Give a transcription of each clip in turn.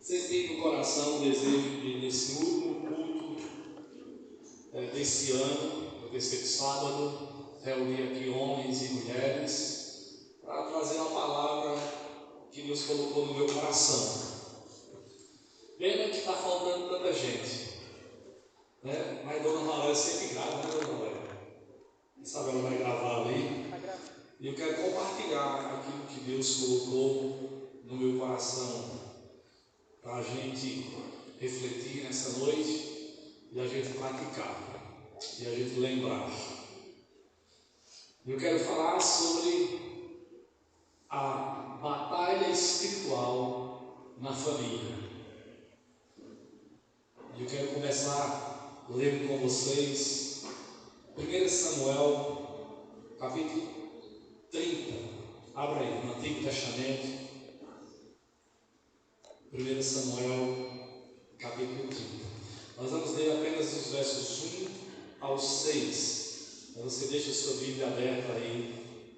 Senti no coração o desejo de, nesse último culto desse ano, no terceiro sábado, reunir aqui homens e mulheres para trazer uma palavra que Deus colocou no meu coração. Pena que está faltando tanta gente, né? Mas Dona Valéria sempre grava, né, Dona Valéria? Quem sabe ela vai gravar ali. E eu quero compartilhar aquilo que Deus colocou no meu coração para a gente refletir nessa noite e a gente praticar e a gente lembrar. Eu quero falar sobre a batalha espiritual na família. Eu quero começar lendo com vocês 1 Samuel, capítulo 30. Abra aí, no Antigo Testamento. 1 Samuel, capítulo 30. Nós vamos ler apenas os versos 1 ao 6. Então você deixa a sua Bíblia aberta aí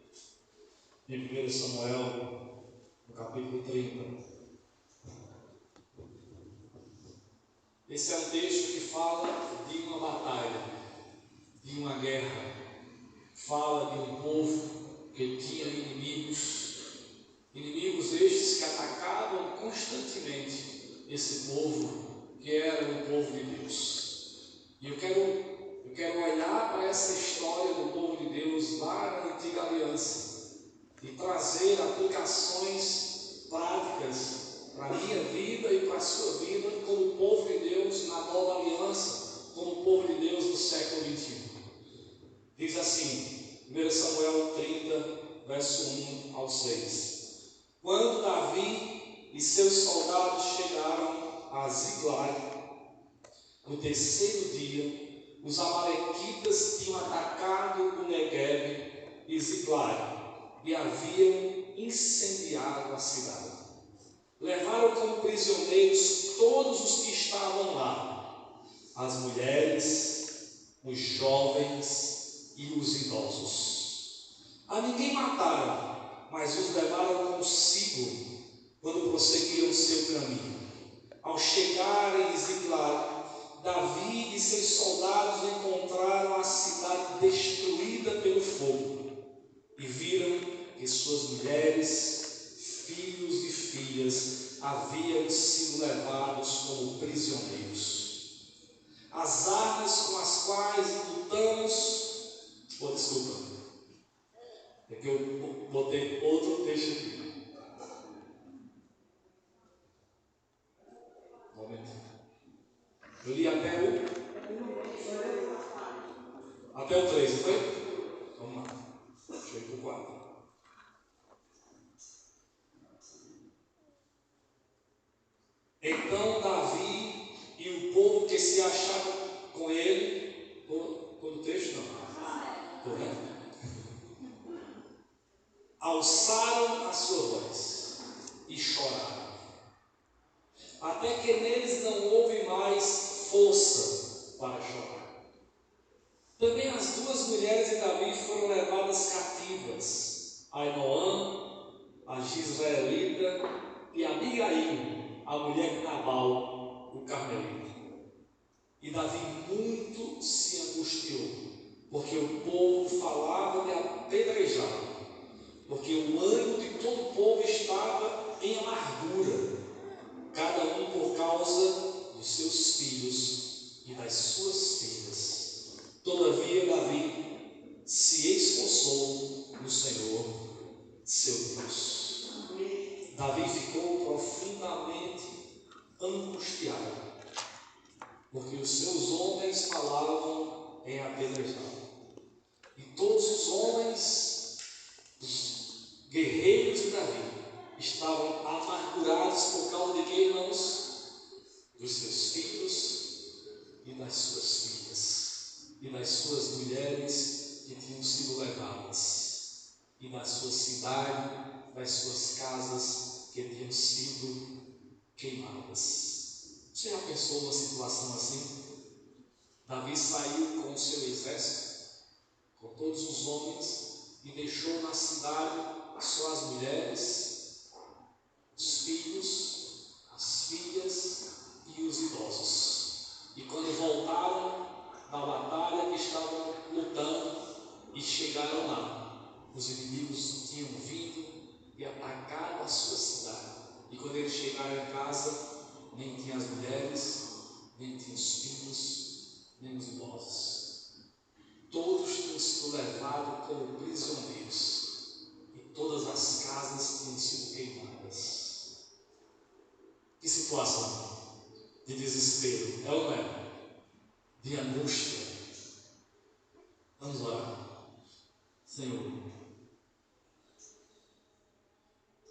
em 1 Samuel, no capítulo 30. Esse é um texto que fala de uma batalha, de uma guerra. Fala de um povo que tinha inimigos estes que atacavam constantemente esse povo, que era o povo de Deus. E eu quero olhar para essa história do povo de Deus lá na Antiga Aliança e trazer aplicações práticas para a minha vida e para a sua vida como povo de Deus na Nova Aliança, como povo de Deus do século XXI. Diz assim, 1 Samuel 30, verso 1 ao 6. Quando Davi e seus soldados chegaram a Ziklag, no terceiro dia, os amalequitas tinham atacado o Negueb e Ziklag e haviam incendiado a cidade. Levaram como prisioneiros todos os que estavam lá, as mulheres, os jovens e os idosos. A ninguém mataram, mas os levaram consigo quando prosseguiram seu caminho. Ao chegarem em Ziklag, Davi e seus soldados encontraram a cidade destruída pelo fogo e viram que suas mulheres, filhos e filhas haviam sido levados como prisioneiros. As armas com as quais lutamos, desculpa, é que eu botei outro texto aqui. Um momento. Eu li até o 3, não foi? Vamos lá. Deixa eu ir para o 4. Então Davi e o povo que se achava com ele, todo o texto não. Correto? Alçaram a sua voz e choraram, até que neles não houve mais força para chorar. Também as duas mulheres de Davi foram levadas cativas, Ainoã, a Gisraelita, e Abigail, a mulher de Nabal, o carmelita. E Davi muito se angustiou, porque o povo falava de apedrejá-lo, porque o ânimo de todo o povo estava em amargura, cada um por causa dos seus filhos e das suas filhas. Todavia Davi se esforçou no Senhor, seu Deus. Davi ficou profundamente angustiado, porque os seus homens falavam em apedrejá-lo. E todos os homens, os guerreiros de Davi, estavam amargurados por causa de quem, irmãos? Dos seus filhos e das suas filhas, e das suas mulheres que tinham sido levadas, e da sua cidade, das suas casas que tinham sido queimadas. Você já pensou numa situação assim? Davi saiu com o seu exército, com todos os homens, e deixou na cidade só as mulheres, os filhos, as filhas os inimigos tinham vindo e atacado a sua cidade. E quando eles chegaram em casa, nem tinha as mulheres, nem tinha os filhos, nem os idosos. Todos tinham sido levados como prisioneiros e todas as casas tinham sido queimadas. Que situação de desespero, é ou não é? De angústia. Vamos orar. Senhor,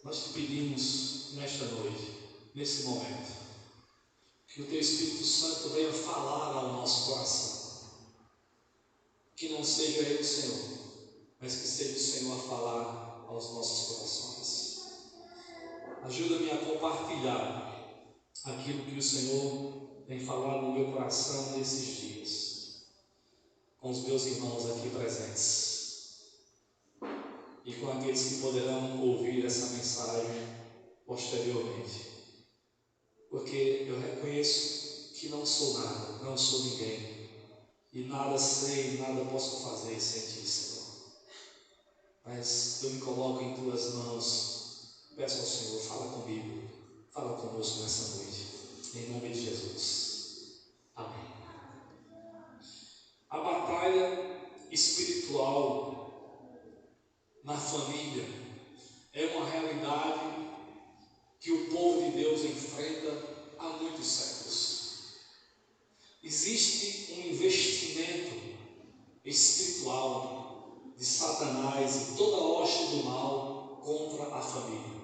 nós te pedimos nesta noite, nesse momento, que o Teu Espírito Santo venha falar ao nosso coração. Que não seja eu, Senhor, mas que seja o Senhor a falar aos nossos corações. Ajuda-me a compartilhar aquilo que o Senhor tem falado no meu coração nesses dias, com os meus irmãos aqui presentes e com aqueles que poderão ouvir essa mensagem posteriormente. Porque eu reconheço que não sou nada, não sou ninguém, e nada sei, nada posso fazer sem Ti, Senhor. Mas eu me coloco em Tuas mãos, peço ao Senhor, fala comigo, fala conosco nessa noite, em nome de Jesus. Amém. A batalha espiritual na família é uma realidade que o povo de Deus enfrenta há muitos séculos. Existe um investimento espiritual de Satanás e toda a hoste do mal contra a família.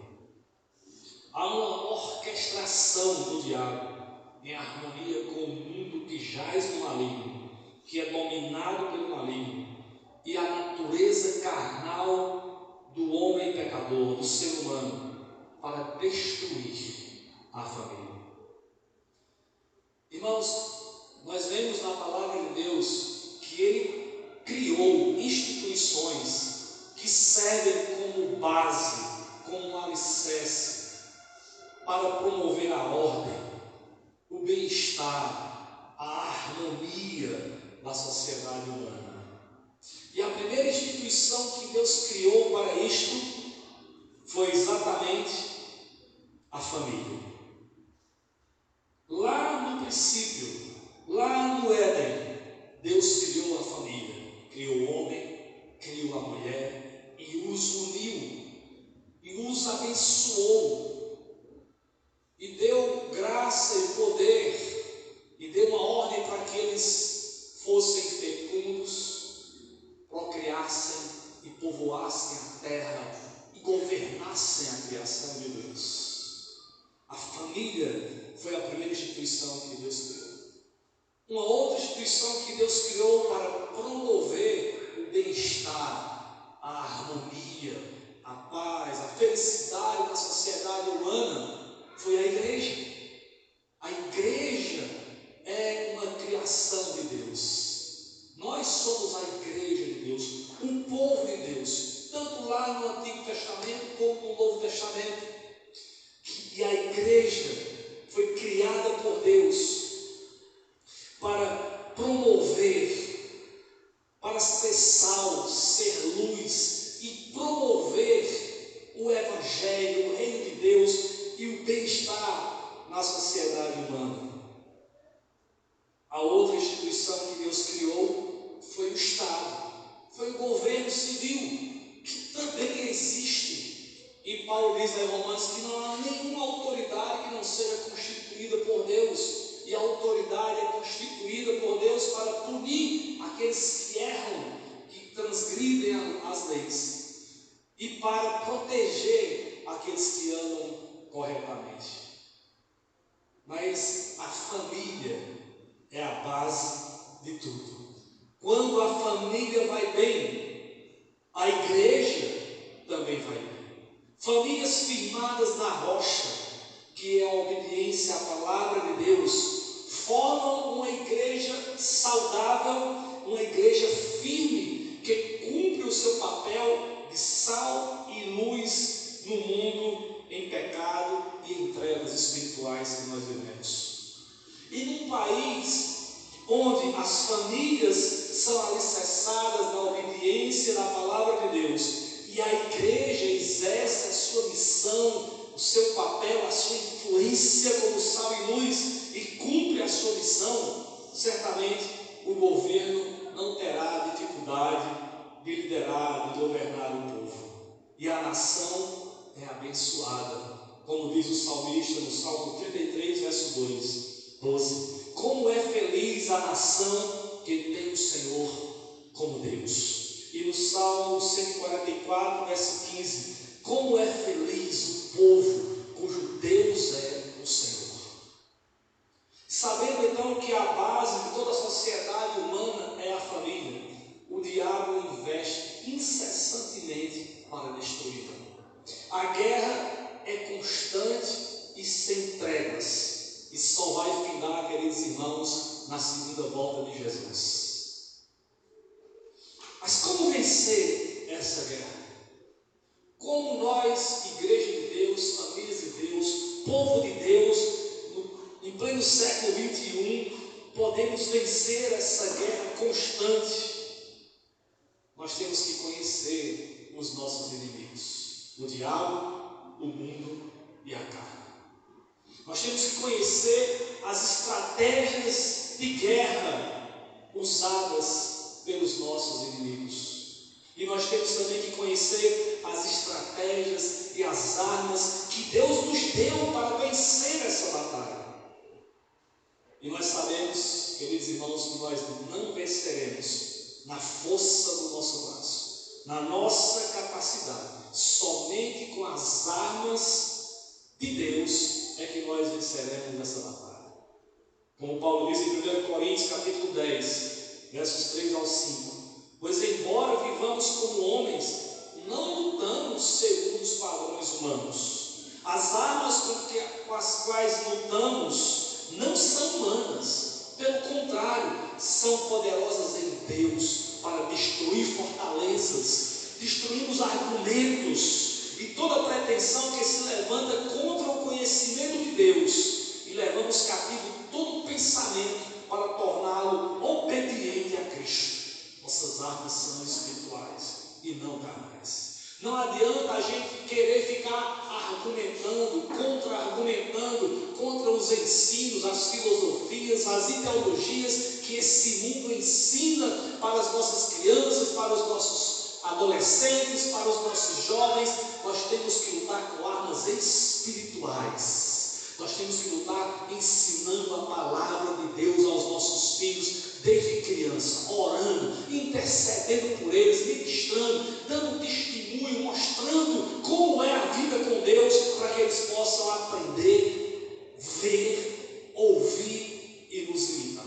Há uma orquestração do diabo em harmonia com o mundo que jaz no maligno, que é dominado pelo maligno, e a natureza carnal do homem pecador, do ser humano, para destruir a família. Irmãos, nós vemos na palavra de Deus que Ele criou instituições que servem como base, como alicerce, para promover a ordem, o bem-estar, a harmonia da sociedade humana. E a primeira instituição que Deus criou para isto foi exatamente a família. Lá no princípio, lá no Éden, Deus criou a família, criou o homem, criou a mulher e os uniu e os abençoou e deu graça e poder e deu uma ordem para que eles fossem fecundos, procriassem e povoassem a terra e governassem a criação de Deus. A família foi a primeira instituição que Deus criou. Uma outra instituição que Deus criou para promover o bem-estar, a harmonia, a paz, a felicidade da sociedade humana foi a igreja. A igreja é uma criação de Deus. Nós somos a igreja de Deus, o povo de Deus, tanto lá no Antigo Testamento como no Novo Testamento. E a igreja foi criada por Deus para promover, para ser sal, ser luz e promover o Evangelho, o reino de Deus e o bem-estar na sociedade humana. A outra instituição que Deus criou foi o Estado, foi o governo civil, que também existe. E Paulo diz em Romanos que não há nenhuma autoridade que não seja constituída por Deus. E a autoridade é constituída por Deus para punir aqueles que erram, que transgridem as leis, e para proteger aqueles que andam corretamente. Mas a família é a base de tudo. Quando a família vai bem, a igreja também vai bem. Famílias firmadas na rocha, que é a obediência à palavra de Deus, formam uma igreja saudável, uma igreja firme, que cumpre o seu papel de sal e luz no mundo em pecado e em trevas espirituais que nós vivemos. E num país onde as famílias são alicerçadas na obediência da palavra de Deus e a igreja exerce a sua missão, o seu papel, a sua influência como sal e luz, e cumpre a sua missão, certamente o governo não terá dificuldade de liderar, de governar o povo. E a nação é abençoada, como diz o salmista no Salmo 33, verso 12. Como é feliz a nação que tem o Senhor como Deus. E no Salmo 144, verso 15, como é feliz o povo cujo Deus é o Senhor. Sabendo então que a base de toda a sociedade humana é a família, o diabo investe incessantemente para destruí-la. A guerra é constante e sem tréguas, e só vai findar, queridos irmãos, na segunda volta de Jesus. Mas como vencer essa guerra? Como nós, igreja de Deus, famílias de Deus, povo de Deus, em pleno século 21, podemos vencer essa guerra constante? Nós temos que conhecer os nossos inimigos, o diabo, o mundo e a carne. Nós temos que conhecer as estratégias de guerra usadas pelos nossos inimigos. E nós temos também que conhecer as estratégias e as armas que Deus nos deu para vencer essa batalha. E nós sabemos, queridos irmãos, que nós não venceremos na força do nosso braço, na nossa capacidade. Somente com as armas de Deus é que nós venceremos essa batalha. Como Paulo diz em 1 Coríntios capítulo 10, versos 3 ao 5. Pois embora vivamos como homens, não lutamos segundo os padrões humanos. As armas com as quais lutamos não são humanas, pelo contrário, são poderosas em Deus para destruir fortalezas, destruir os argumentos e toda pretensão que se levanta contra o conhecimento de Deus, e levamos cativo todo pensamento para torná-lo obediente a Cristo. Nossas armas são espirituais e não carnais. Não adianta a gente querer ficar argumentando, contra-argumentando contra os ensinos, as filosofias, as ideologias que esse mundo ensina para as nossas crianças, para os nossos adolescentes, para os nossos jovens. Nós temos que lutar com armas espirituais. Nós temos que lutar ensinando a palavra de Deus aos nossos filhos desde criança, orando, intercedendo por eles, ministrando, dando testemunho, mostrando como é a vida com Deus, para que eles possam aprender, ver, ouvir e nos imitar.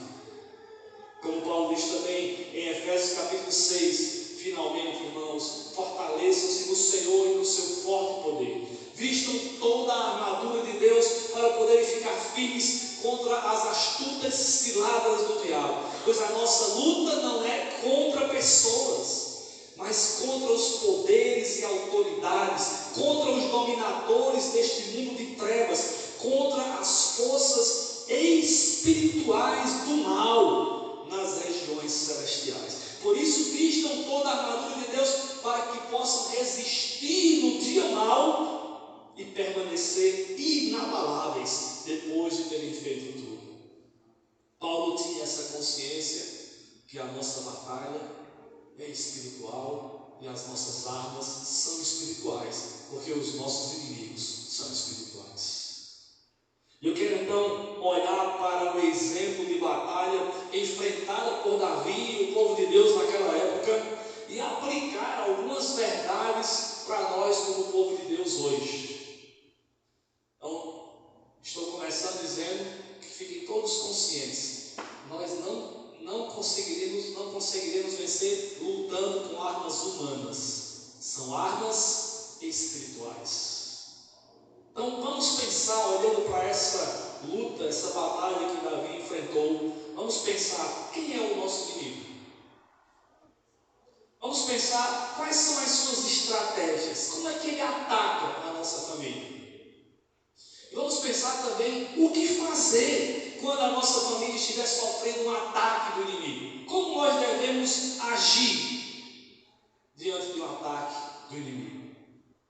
Como Paulo diz também em Efésios capítulo 6, finalmente, irmãos, fortaleçam-se no Senhor e no seu forte poder. Vistam toda a armadura de Deus para poderem ficar firmes contra as astutas ciladas do diabo. Pois a nossa luta não é contra pessoas, mas contra os poderes e autoridades, contra os dominadores deste mundo de trevas, contra as forças espirituais do mal nas regiões celestiais. Por isso, vistam toda a armadura de Deus para que possam resistir no dia mau e permanecer inabaláveis depois de terem feito tudo. Paulo tinha essa consciência que a nossa batalha é espiritual e as nossas armas são espirituais, porque os nossos inimigos são espirituais. Eu quero então olhar para o exemplo de batalha enfrentada por Davi e o povo de Deus naquela época e aplicar algumas verdades para nós como povo de Deus hoje. Então, estou começando dizendo que fiquem todos conscientes. Nós não conseguiremos vencer lutando com armas humanas. São armas espirituais. Então vamos pensar, olhando para essa luta, essa batalha que Davi enfrentou, vamos pensar, quem é o nosso inimigo? Vamos pensar quais são as suas estratégias, como é que ele ataca a nossa família. E vamos pensar também o que fazer quando a nossa família estiver sofrendo um ataque do inimigo. Como nós devemos agir diante de um ataque do inimigo.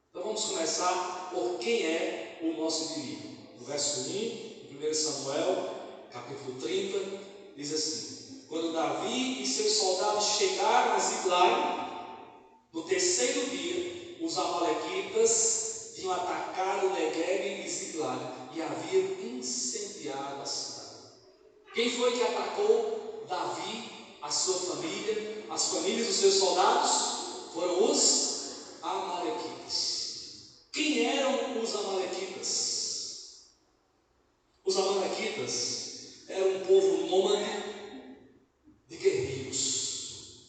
Então vamos começar por quem é o nosso inimigo. No verso 1, em 1 Samuel, capítulo 30, diz assim: quando Davi e seus soldados chegaram a Ziklag, no terceiro dia, os amalequitas tinham atacado Negueb e Ziklag e haviam incendiado a cidade. Quem foi que atacou Davi, a sua família, as famílias dos seus soldados? Foram os amalequitas. Quem eram os amalequitas? Os amalequitas eram um povo nômade de guerreiros.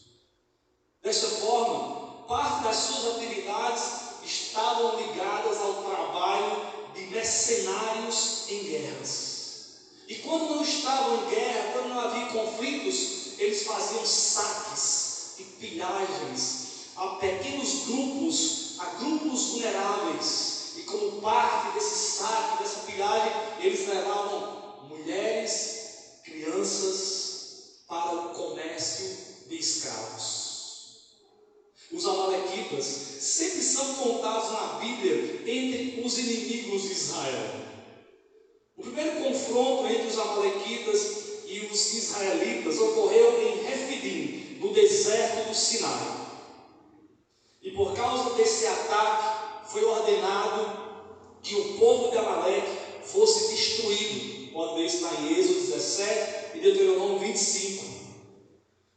Desta forma, parte das suas atividades estavam ligadas ao trabalho de mercenários em guerras. E quando não estavam em guerra, quando não havia conflitos, eles faziam saques e pilhagens a pequenos grupos, a grupos vulneráveis. E como parte desse saque, dessa pilhagem, eles levavam mulheres, crianças para o comércio de escravos. Os amalequitas sempre são contados na Bíblia entre os inimigos de Israel. O primeiro confronto entre os amalequitas e os israelitas ocorreu em Refidim, no deserto do Sinai. E por causa desse ataque, foi ordenado que o povo de Amaleque fosse destruído. Pode ver isso lá em Êxodo 17 e Deuteronômio 25.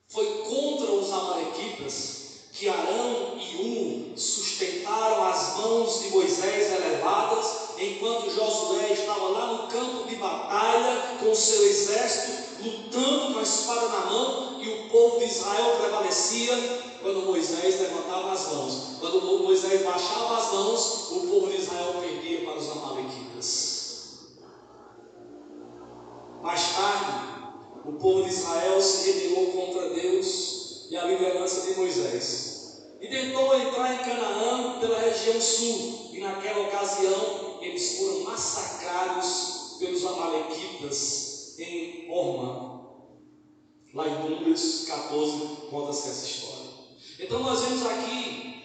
Foi contra os amalequitas que Arão e Ur sustentaram as mãos de Moisés elevadas, enquanto Josué estava lá no campo de batalha com o seu exército, lutando com a espada na mão, e o povo de Israel prevalecia quando Moisés levantava as mãos. Quando Moisés baixava as mãos, o povo de Israel perdia para os amalequitas. Mais tarde, o povo de Israel se rebelou contra Deus e a liderança de Moisés, e tentou entrar em Canaã pela região sul, e naquela ocasião eles foram massacrados pelos amalequitas em Hormá. Lá em Números 14 conta-se essa história. Então nós vemos aqui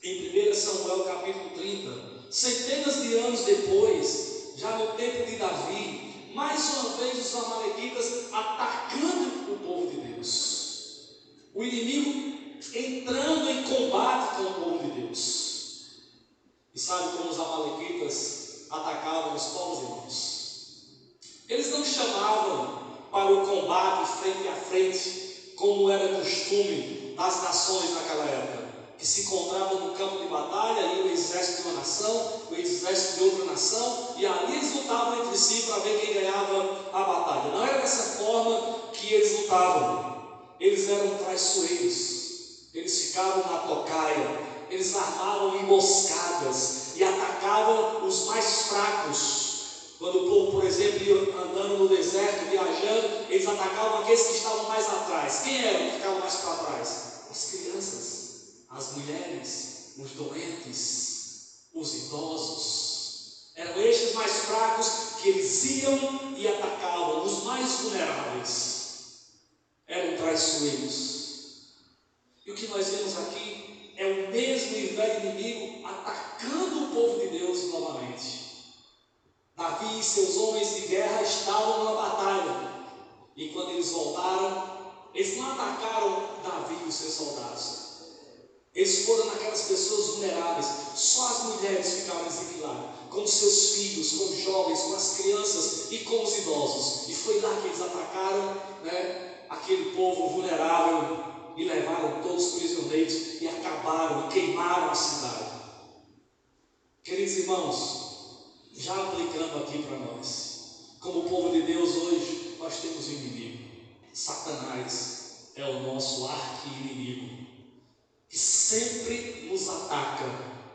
em 1 Samuel capítulo 30, centenas de anos depois, já no tempo de Davi, mais uma vez os amalequitas atacando o povo de Deus. O inimigo entrando em combate com o povo de Deus. E sabe como os amalequitas atacavam os povos, irmãos? Eles não chamavam para o combate frente a frente, como era costume das nações naquela época, que se encontravam no campo de batalha, e o exército de uma nação, o exército de outra nação, e ali eles lutavam entre si para ver quem ganhava a batalha. Não era dessa forma que eles lutavam. Eles eram traiçoeiros, eles ficavam na tocaia, eles armavam emboscadas e atacavam os mais fracos. Quando o povo, por exemplo, ia andando no deserto, viajando, eles atacavam aqueles que estavam mais atrás. Quem eram que ficavam mais para trás? As crianças, as mulheres, os doentes, os idosos. Eram estes mais fracos que eles iam e atacavam. Os mais vulneráveis eram traiçoeiros. E o que nós vemos aqui é o mesmo e velho inimigo atacando o povo de Deus novamente. Davi e seus homens de guerra estavam na batalha, e quando eles voltaram, eles não atacaram Davi e os seus soldados. Eles foram naquelas pessoas vulneráveis. Só as mulheres ficavam em Ziklag, com seus filhos, com os jovens, com as crianças e com os idosos. E foi lá que eles atacaram, aquele povo vulnerável, e levaram todos prisioneiros e acabaram e queimaram a cidade. Queridos irmãos, já aplicando aqui para nós, como povo de Deus hoje, nós temos um inimigo. Satanás é o nosso arqui-inimigo, que sempre nos ataca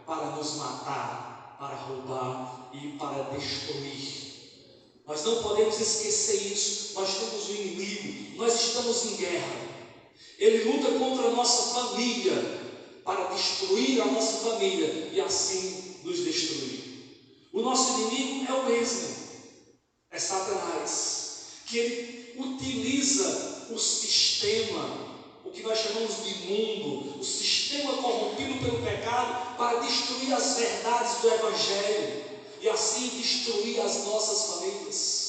para nos matar, para roubar e para destruir. Nós não podemos esquecer isso. Nós temos um inimigo, nós estamos em guerra. Ele luta contra a nossa família, para destruir a nossa família e assim nos destruir. O nosso inimigo é o mesmo, é Satanás, que ele utiliza o sistema, o que nós chamamos de mundo, o sistema corrompido pelo pecado, para destruir as verdades do Evangelho e assim destruir as nossas famílias.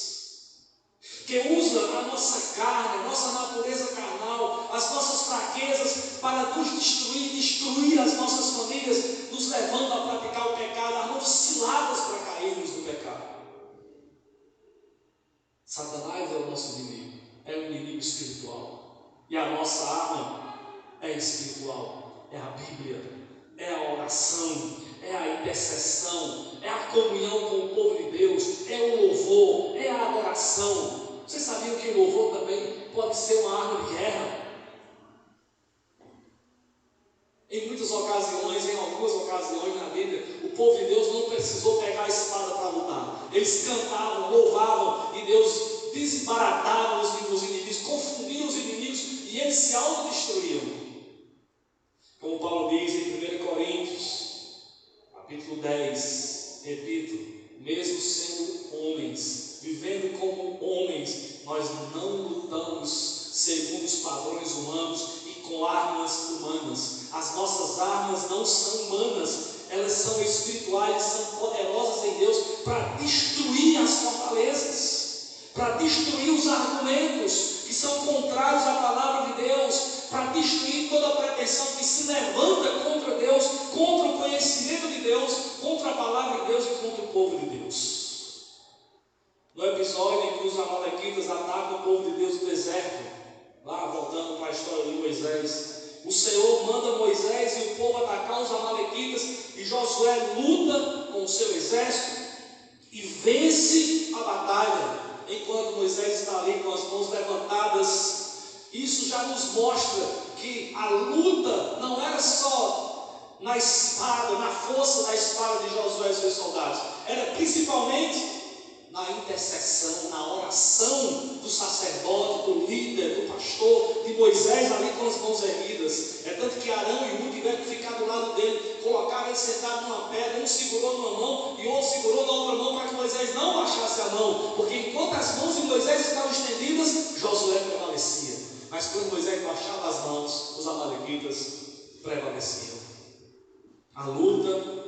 Que usa a nossa carne, a nossa natureza carnal, as nossas fraquezas para nos destruir as nossas famílias, nos levando a praticar o pecado, armando ciladas para cairmos no pecado. Satanás é o nosso inimigo, é o inimigo espiritual. E a nossa arma é espiritual, é a Bíblia, é a oração, é a intercessão, é a comunhão com o povo de Deus, é o louvor, é a adoração. Vocês sabiam que o louvor também pode ser uma arma de guerra? Em muitas ocasiões, em algumas ocasiões na Bíblia, o povo de Deus não precisou pegar a espada para lutar. Eles cantavam, louvavam, e Deus desbaratava os inimigos, confundia os inimigos, e eles se autodestruíam. Como Paulo diz em 1 Coríntios, capítulo 10, repito, mesmo sendo homens, vivendo como homens, nós não lutamos segundo os padrões humanos e com armas humanas. As nossas armas não são humanas, elas são espirituais, são poderosas em Deus para destruir as fortalezas, para destruir os argumentos que são contrários à palavra de Deus, para destruir toda a pretensão que se levanta contra Deus, contra o conhecimento de Deus, contra a palavra de Deus e contra o povo de Deus. No episódio em que os amalequitas atacam o povo de Deus no deserto, lá voltando para a história de Moisés, o Senhor manda Moisés e o povo atacar os amalequitas, e Josué luta com o seu exército e vence a batalha, enquanto Moisés está ali com as mãos levantadas. Isso já nos mostra que a luta não era só na espada, na força da espada de Josué e seus soldados, era principalmente na intercessão, na oração do sacerdote, do líder, do pastor, de Moisés ali com as mãos erguidas. É tanto que Arão e Ur tiveram que ficar do lado dele, colocaram ele sentado numa pedra, um segurou numa mão e o outro segurou na outra mão, para que Moisés não baixasse a mão, porque enquanto as mãos de Moisés estavam estendidas, Josué prevalecia. Mas quando Moisés baixava as mãos, os amalequitas prevaleciam. A luta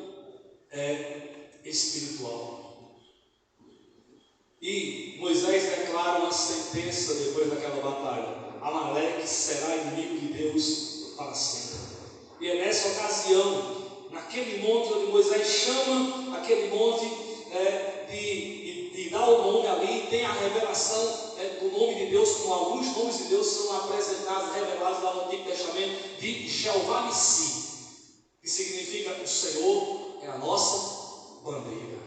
é espiritual. E Moisés declara uma sentença depois daquela batalha: Amaleque será inimigo de Deus para sempre. E é nessa ocasião, naquele monte onde Moisés chama aquele monte de dar o nome ali, tem a revelação do nome de Deus, como alguns nomes de Deus são apresentados, revelados lá no Antigo Testamento, de Jeová Nissi, que significa o Senhor é a nossa bandeira,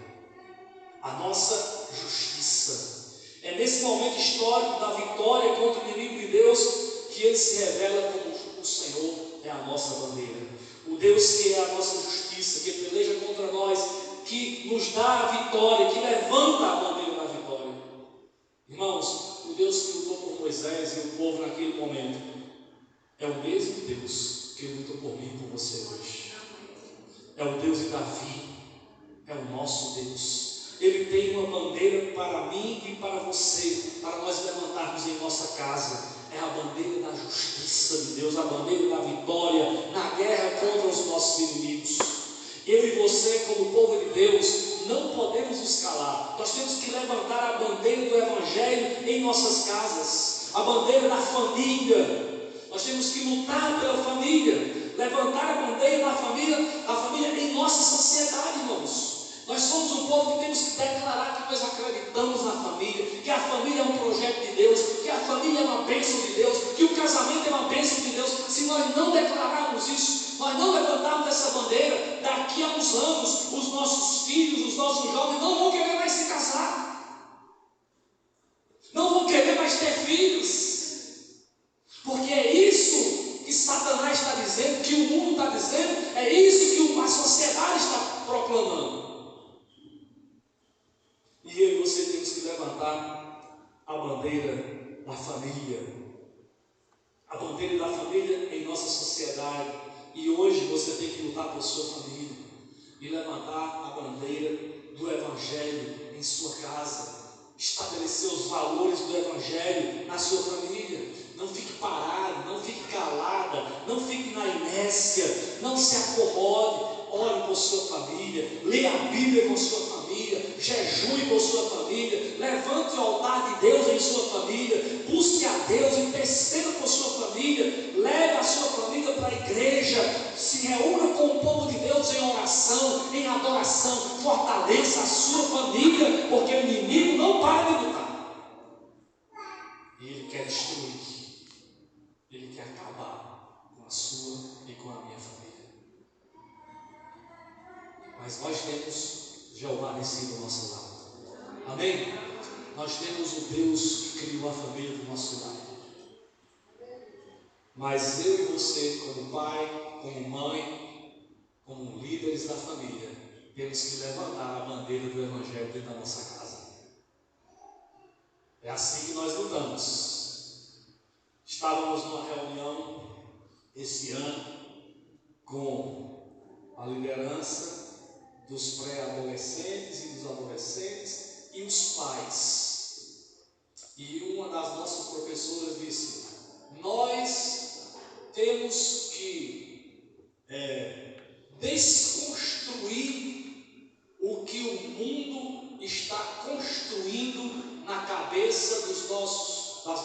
a nossa justiça. É nesse momento histórico da vitória contra o inimigo de Deus que ele se revela como o Senhor é a nossa bandeira, o Deus que é a nossa justiça, que peleja contra nós, que nos dá a vitória, que levanta a bandeira da vitória. Irmãos, o Deus que lutou por Moisés e o povo naquele momento é o mesmo Deus que luta por mim e por você hoje. É o Deus de Davi, é o nosso Deus. Ele tem uma bandeira para mim e para você, para nós levantarmos em nossa casa. É a bandeira da justiça de Deus, a bandeira da vitória na guerra contra os nossos inimigos. Eu e você, como povo de Deus, não podemos nos calar. Nós temos que levantar a bandeira do Evangelho em nossas casas, a bandeira da família. Nós temos que lutar pela família, levantar a bandeira da família em nossa sociedade, irmãos. Nós somos um povo que temos que declarar que nós acreditamos na família, que a família é um projeto de Deus, que a família é uma bênção de Deus, que o casamento é uma bênção de Deus. Se nós não declararmos isso, nós não levantarmos essa bandeira, daqui a uns anos, os nossos filhos, os nossos jovens não vão querer mais se casar, não vão querer mais ter filhos, porque é isso que Satanás está dizendo, que o mundo está dizendo, é isso que a sociedade está proclamando. E eu e você temos que levantar a bandeira da família, a bandeira da família em nossa sociedade. E hoje você tem que lutar por sua família e levantar a bandeira do Evangelho em sua casa, estabelecer os valores do Evangelho na sua família. não fique parado, não fique calada, não fique na inércia, não se acomode. Ore por sua família, leia a Bíblia com sua família, jejue por sua família, levante o altar de Deus em sua família, busque a Deus, interceda por sua família, leve a sua família para a igreja, se reúna com o povo de Deus em oração, em adoração, fortaleça a sua família, porque o inimigo não para de lutar, e ele quer destruir, ele quer acabar com a sua e com a minha família. Mas nós temos Jeová Nissi do nosso lado. Amém? Nós temos o Deus que criou a família do nosso lado. Mas eu e você, como pai, como mãe, como líderes da família, temos que levantar a bandeira do Evangelho dentro da nossa casa. É assim que nós lutamos. Estávamos numa reunião esse ano com a liderança dos pré-adolescentes e dos adolescentes e os pais. E uma das nossas professoras disse: nós temos que desconstruir o que o mundo está construindo na cabeça das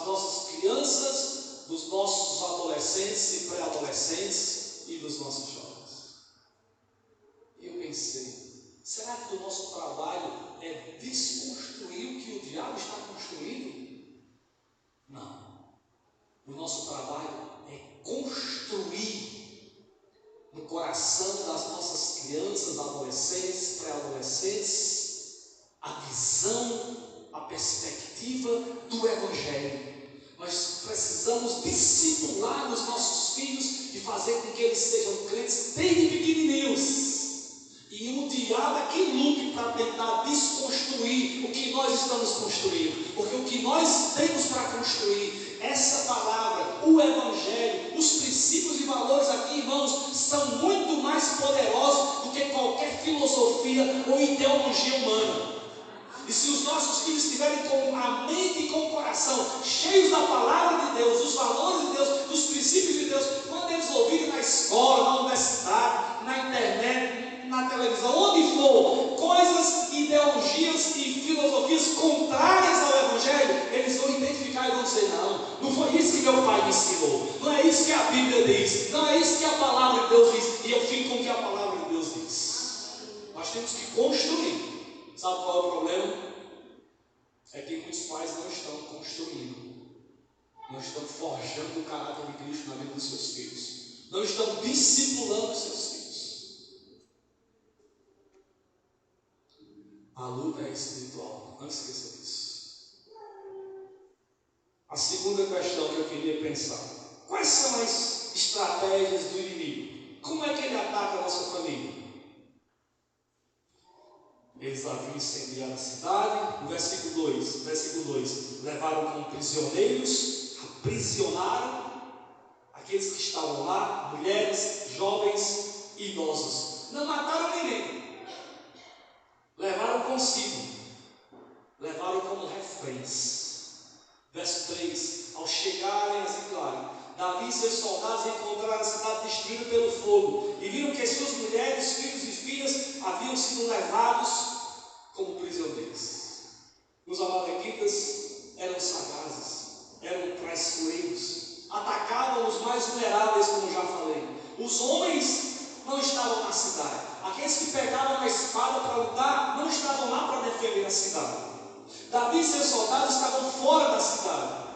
nossas crianças, dos nossos adolescentes e pré-adolescentes e dos nossos jovens. Eu pensei, será que o nosso trabalho é desconstruir o que o diabo está construindo? Não. O nosso trabalho é construir no coração das nossas crianças, adolescentes, pré-adolescentes, a visão, a perspectiva do Evangelho. Nós precisamos discipular os nossos filhos e fazer com que eles sejam crentes desde pequenininhos. E o diabo é que lute para tentar desconstruir o que nós estamos construindo. Porque o que nós temos para construir, essa palavra, o Evangelho, os princípios e valores aqui, irmãos, são muito mais poderosos do que qualquer filosofia ou ideologia humana. E se os nossos filhos estiverem com a mente e com o coração cheios da palavra de Deus, dos valores de Deus, dos princípios de Deus, quando eles ouvirem na escola, na universidade, na internet, na televisão, onde for, coisas, ideologias e filosofias contrárias ao Evangelho, eles vão identificar e vão dizer: não foi isso que meu pai me ensinou, não é isso que a Bíblia diz, não é isso que a palavra de Deus diz, e eu fico com o que a palavra de Deus diz. Nós temos que construir. Sabe qual é o problema? É que muitos pais não estão construindo, não estão forjando o caráter de Cristo na vida dos seus filhos, não estão discipulando os seus filhos. A luta é espiritual, não esqueça disso. A segunda questão que eu queria pensar: quais são as estratégias do inimigo? Como é que ele ataca a nossa família? Eles haviam incendiado a cidade. No versículo 2, levaram como prisioneiros, aprisionaram aqueles que estavam lá, mulheres, jovens e idosos. Não mataram ninguém, levaram consigo, levaram como reféns. Verso 3: ao chegarem a Ziclag, Davi e seus soldados encontraram a cidade destruída pelo fogo, e viram que as suas mulheres, filhos e filhas haviam sido levados como prisioneiros. Os amalequitas eram sagazes, eram traiçoeiros, atacavam os mais vulneráveis, como já falei. Os homens não estavam na cidade, aqueles que pegavam a espada para lutar não estavam lá para defender a cidade. Davi e seus soldados estavam fora da cidade.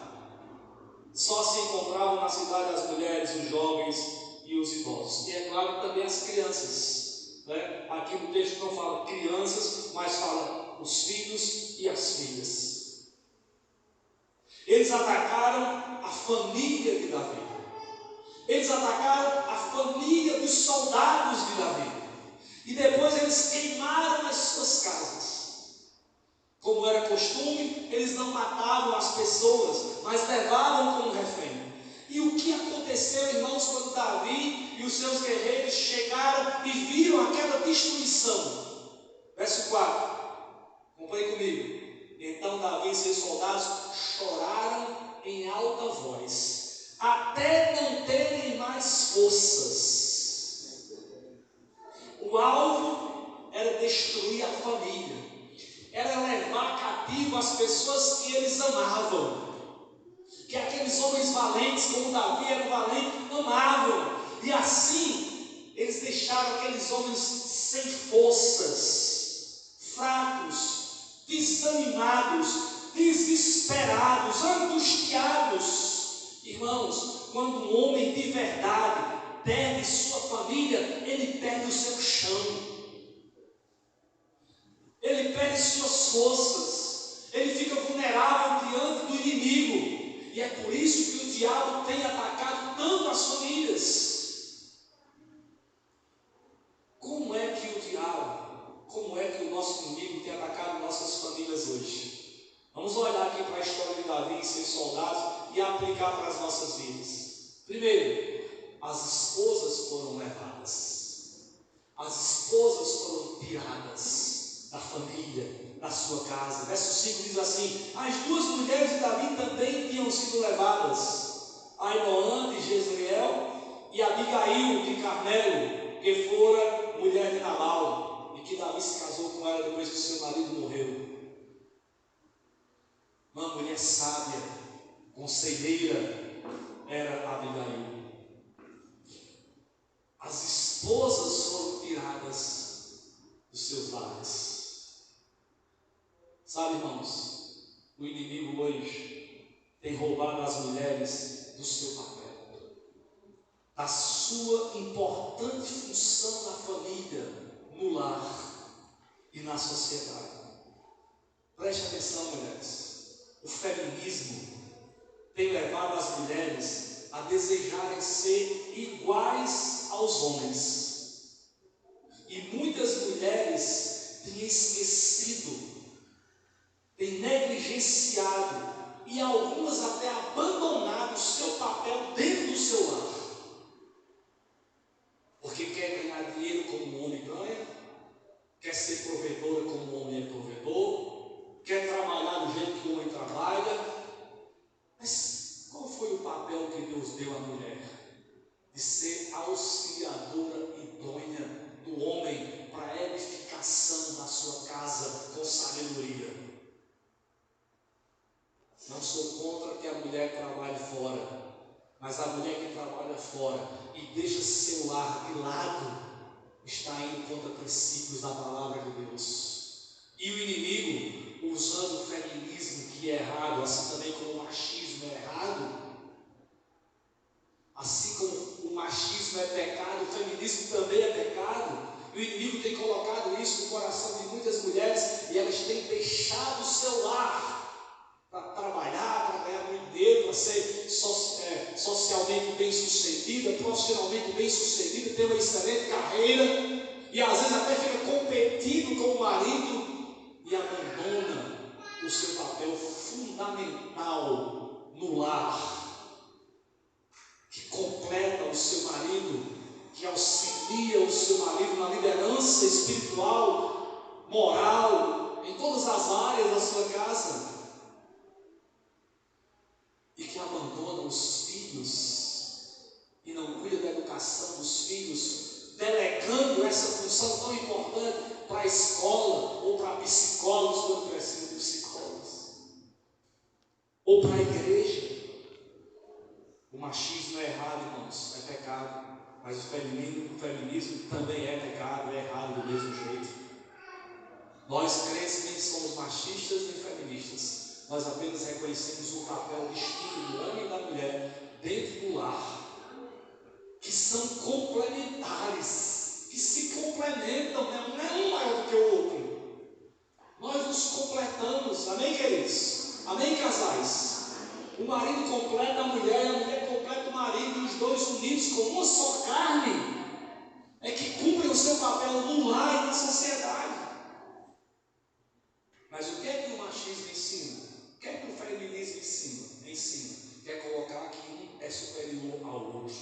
Só se encontravam na cidade as mulheres, os jovens e os idosos. E é claro também as crianças, né? Aqui no texto não fala crianças, mas fala os filhos e as filhas. Eles atacaram a família de Davi. Eles atacaram a família dos soldados de Davi. E depois eles queimaram as suas casas. Como era costume, eles não matavam as pessoas, mas levavam como refém. E o que aconteceu, irmãos, quando Davi e os seus guerreiros chegaram e viram aquela destruição? Verso 4, acompanhe comigo. Então Davi e seus soldados choraram em alta voz, até não terem mais forças. O alvo era destruir a família, era levar cativo as pessoas que eles amavam, que aqueles homens valentes, como Davi era valente, amavam, e assim eles deixaram aqueles homens sem forças, fracos, desanimados, desesperados, angustiados. Irmãos, quando um homem de verdade perde sua família, ele perde o seu chão, ele perde suas forças, ele fica vulnerável diante do inimigo. E é por isso que o diabo tem atacado tanto as famílias. Como é que o nosso inimigo tem atacado nossas famílias hoje? Vamos olhar aqui para a história de Davi e seus soldados e aplicar para as nossas vidas. Primeiro, as esposas foram levadas. As esposas foram tiradas da família, da sua casa. Verso 5 diz assim: as duas mulheres de Davi também tinham sido levadas, Ainoã de Jezreel e Abigail de Carmelo, que fora mulher de Nabal, e que Davi se casou com ela depois que seu marido morreu. Uma mulher sábia, conselheira, era Abigail. As esposas foram tiradas dos seus lares. Sabe, irmãos, o inimigo hoje tem roubado as mulheres do seu papel, da sua importante função na família, no lar e na sociedade. Preste atenção, mulheres. O feminismo tem levado as mulheres a desejarem ser iguais aos homens. E muitas mulheres têm esquecido, têm negligenciado e algumas até abandonado o seu papel dentro do seu lar. Porque quer ganhar dinheiro como o homem ganha, quer ser provedora como o homem é provedor, quer trabalhar do jeito que o homem trabalha. Mas qual foi o papel que Deus deu à mulher? De ser auxiliadora idônea do homem para a edificação da sua casa com sabedoria. Não sou contra que a mulher trabalhe fora, mas a mulher que trabalha fora e deixa seu lar de lado está indo contra princípios da palavra de Deus. E o inimigo, usando o feminismo que é errado, assim também como o machismo é errado, assim como o machismo é pecado, o feminismo também é pecado. E o inimigo tem colocado isso no coração de muitas mulheres e elas têm deixado o seu lar para trabalhar, para ganhar muito dinheiro, para ser socialmente bem sucedida, profissionalmente bem sucedida, ter uma excelente carreira, e às vezes até fica competindo com o marido e abandona o seu papel fundamental no lar, que completa o seu marido, que auxilia o seu marido na liderança espiritual, moral, em todas as áreas da sua casa. E que abandona os filhos e não cuida da educação dos filhos, delegando essa função tão importante para a escola, ou para psicólogos, quando precisam de psicólogos, ou para a igreja. O machismo é errado, irmãos, é pecado, mas o feminismo também é pecado, é errado do mesmo jeito. Nós crentes nem somos machistas nem feministas. Nós apenas reconhecemos o papel distinto do homem e da mulher dentro do lar, que são complementares, que se complementam, né? Não é um maior do que o outro. Nós nos completamos, amém, queridos? Amém, casais? O marido completa a mulher completa o marido, e os dois unidos como uma só carne é que cumprem o seu papel no lar e na sociedade. Mas o que é que o machismo ensina? O que é que o feminismo ensina? Que é colocar que um é superior ao outro,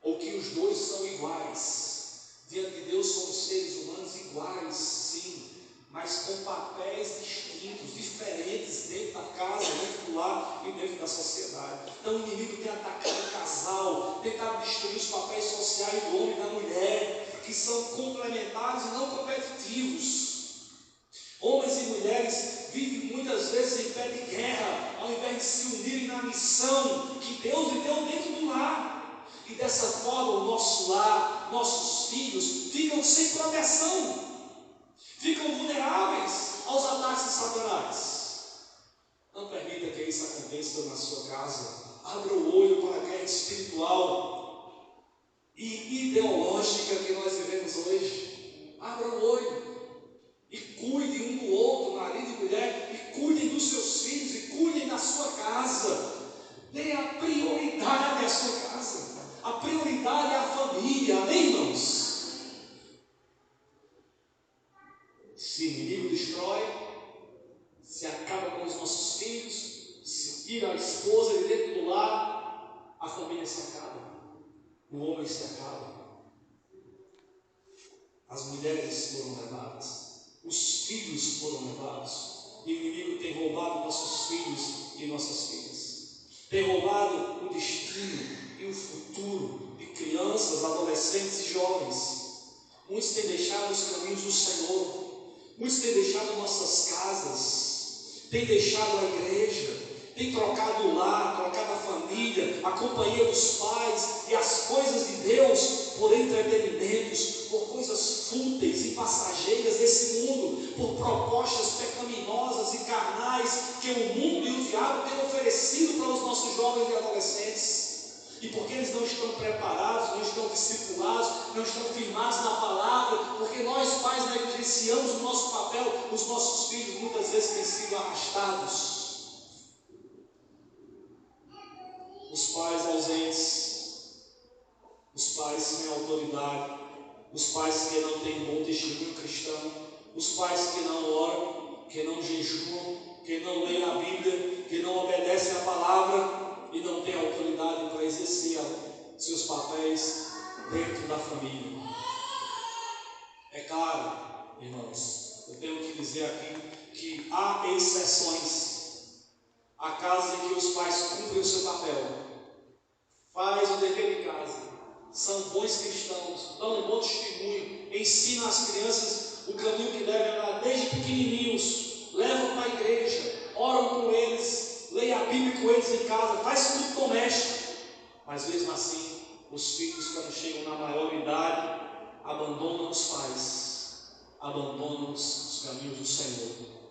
ou que os dois são iguais. Diante de Deus somos seres humanos iguais, sim, mas com papéis distintos, diferentes dentro da casa, dentro do lar. e dentro da sociedade. Então o inimigo tem atacado o casal, tentado destruir os papéis sociais do homem e da mulher, que são complementares e não competitivos. Homens e mulheres vivem muitas vezes em pé de guerra, ao invés de se unirem na missão que Deus lhe deu dentro do lar. E dessa forma o nosso lar, nossos filhos ficam sem proteção, ficam vulneráveis aos ataques de Satanás. Não permita que isso aconteça na sua casa. Abra o olho para a guerra espiritual e ideológica que nós vivemos hoje. Abra o olho e cuidem um do outro, marido e mulher, e cuidem dos seus filhos, e cuidem da sua casa. Dê a prioridade à sua casa. A prioridade é a família. Amém, irmãos? Se o inimigo destrói, se acaba com os nossos filhos, se tira a esposa de dentro do lar, a família se acaba, o homem se acaba, as mulheres foram levadas, os filhos foram levados, e o inimigo tem roubado nossos filhos e nossas filhas, tem roubado o destino e o futuro de crianças, adolescentes e jovens. Muitos têm deixado os caminhos do Senhor, muitos têm deixado nossas casas, tem deixado a igreja, tem trocado o lar, trocado a família, a companhia dos pais e as coisas de Deus por entretenimentos, por coisas fúteis e passageiras desse mundo, por propostas pecaminosas e carnais que o mundo e o diabo têm oferecido para os nossos jovens e adolescentes. E porque eles não estão preparados, não estão discipulados, não estão firmados na palavra, porque nós pais negligenciamos o nosso papel, os nossos filhos muitas vezes têm sido arrastados. Os pais ausentes, os pais sem autoridade, os pais que não têm bom testemunho cristão, os pais que não oram, que não jejuam, que não leem a Bíblia, que não obedecem a palavra e não tem autoridade para exercer seus papéis dentro da família. É claro, irmãos, eu tenho que dizer aqui que há exceções. Há casos em que os pais cumprem o seu papel, fazem o dever de casa, são bons cristãos, dão um bom testemunho, ensinam as crianças o caminho que devem andar desde pequenininhos, levam para a igreja, oram com eles, leia a Bíblia com eles em casa, faz tudo doméstico, mas mesmo assim, os filhos, quando chegam na maioridade, abandonam os pais, abandonam os caminhos do Senhor.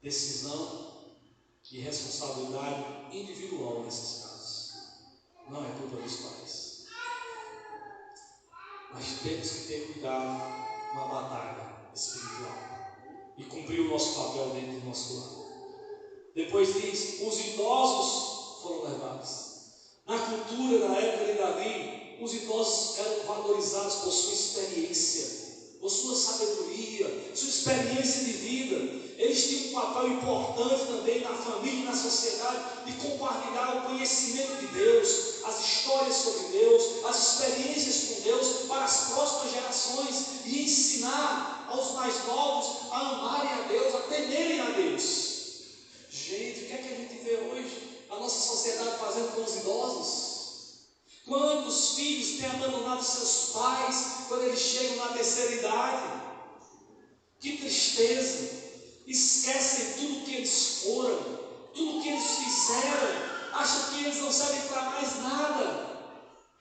Decisão e responsabilidade individual nesses casos, não é culpa dos pais. Mas temos que ter cuidado na batalha espiritual e cumprir o nosso papel dentro do nosso lar. Depois diz, os idosos foram levados. Na cultura da época de Davi, os idosos eram valorizados por sua experiência, por sua sabedoria, sua experiência de vida. Eles tinham um papel importante também na família e na sociedade de compartilhar o conhecimento de Deus, as histórias sobre Deus, as experiências com Deus para as próximas gerações e ensinar aos mais novos a amarem a Deus, a temerem a Deus. Gente, o que é que a gente vê hoje? A nossa sociedade fazendo com os idosos? Quantos filhos têm abandonado seus pais quando eles chegam na terceira idade? Que tristeza! Esquecem tudo que eles foram, tudo que eles fizeram, acham que eles não servem para mais nada.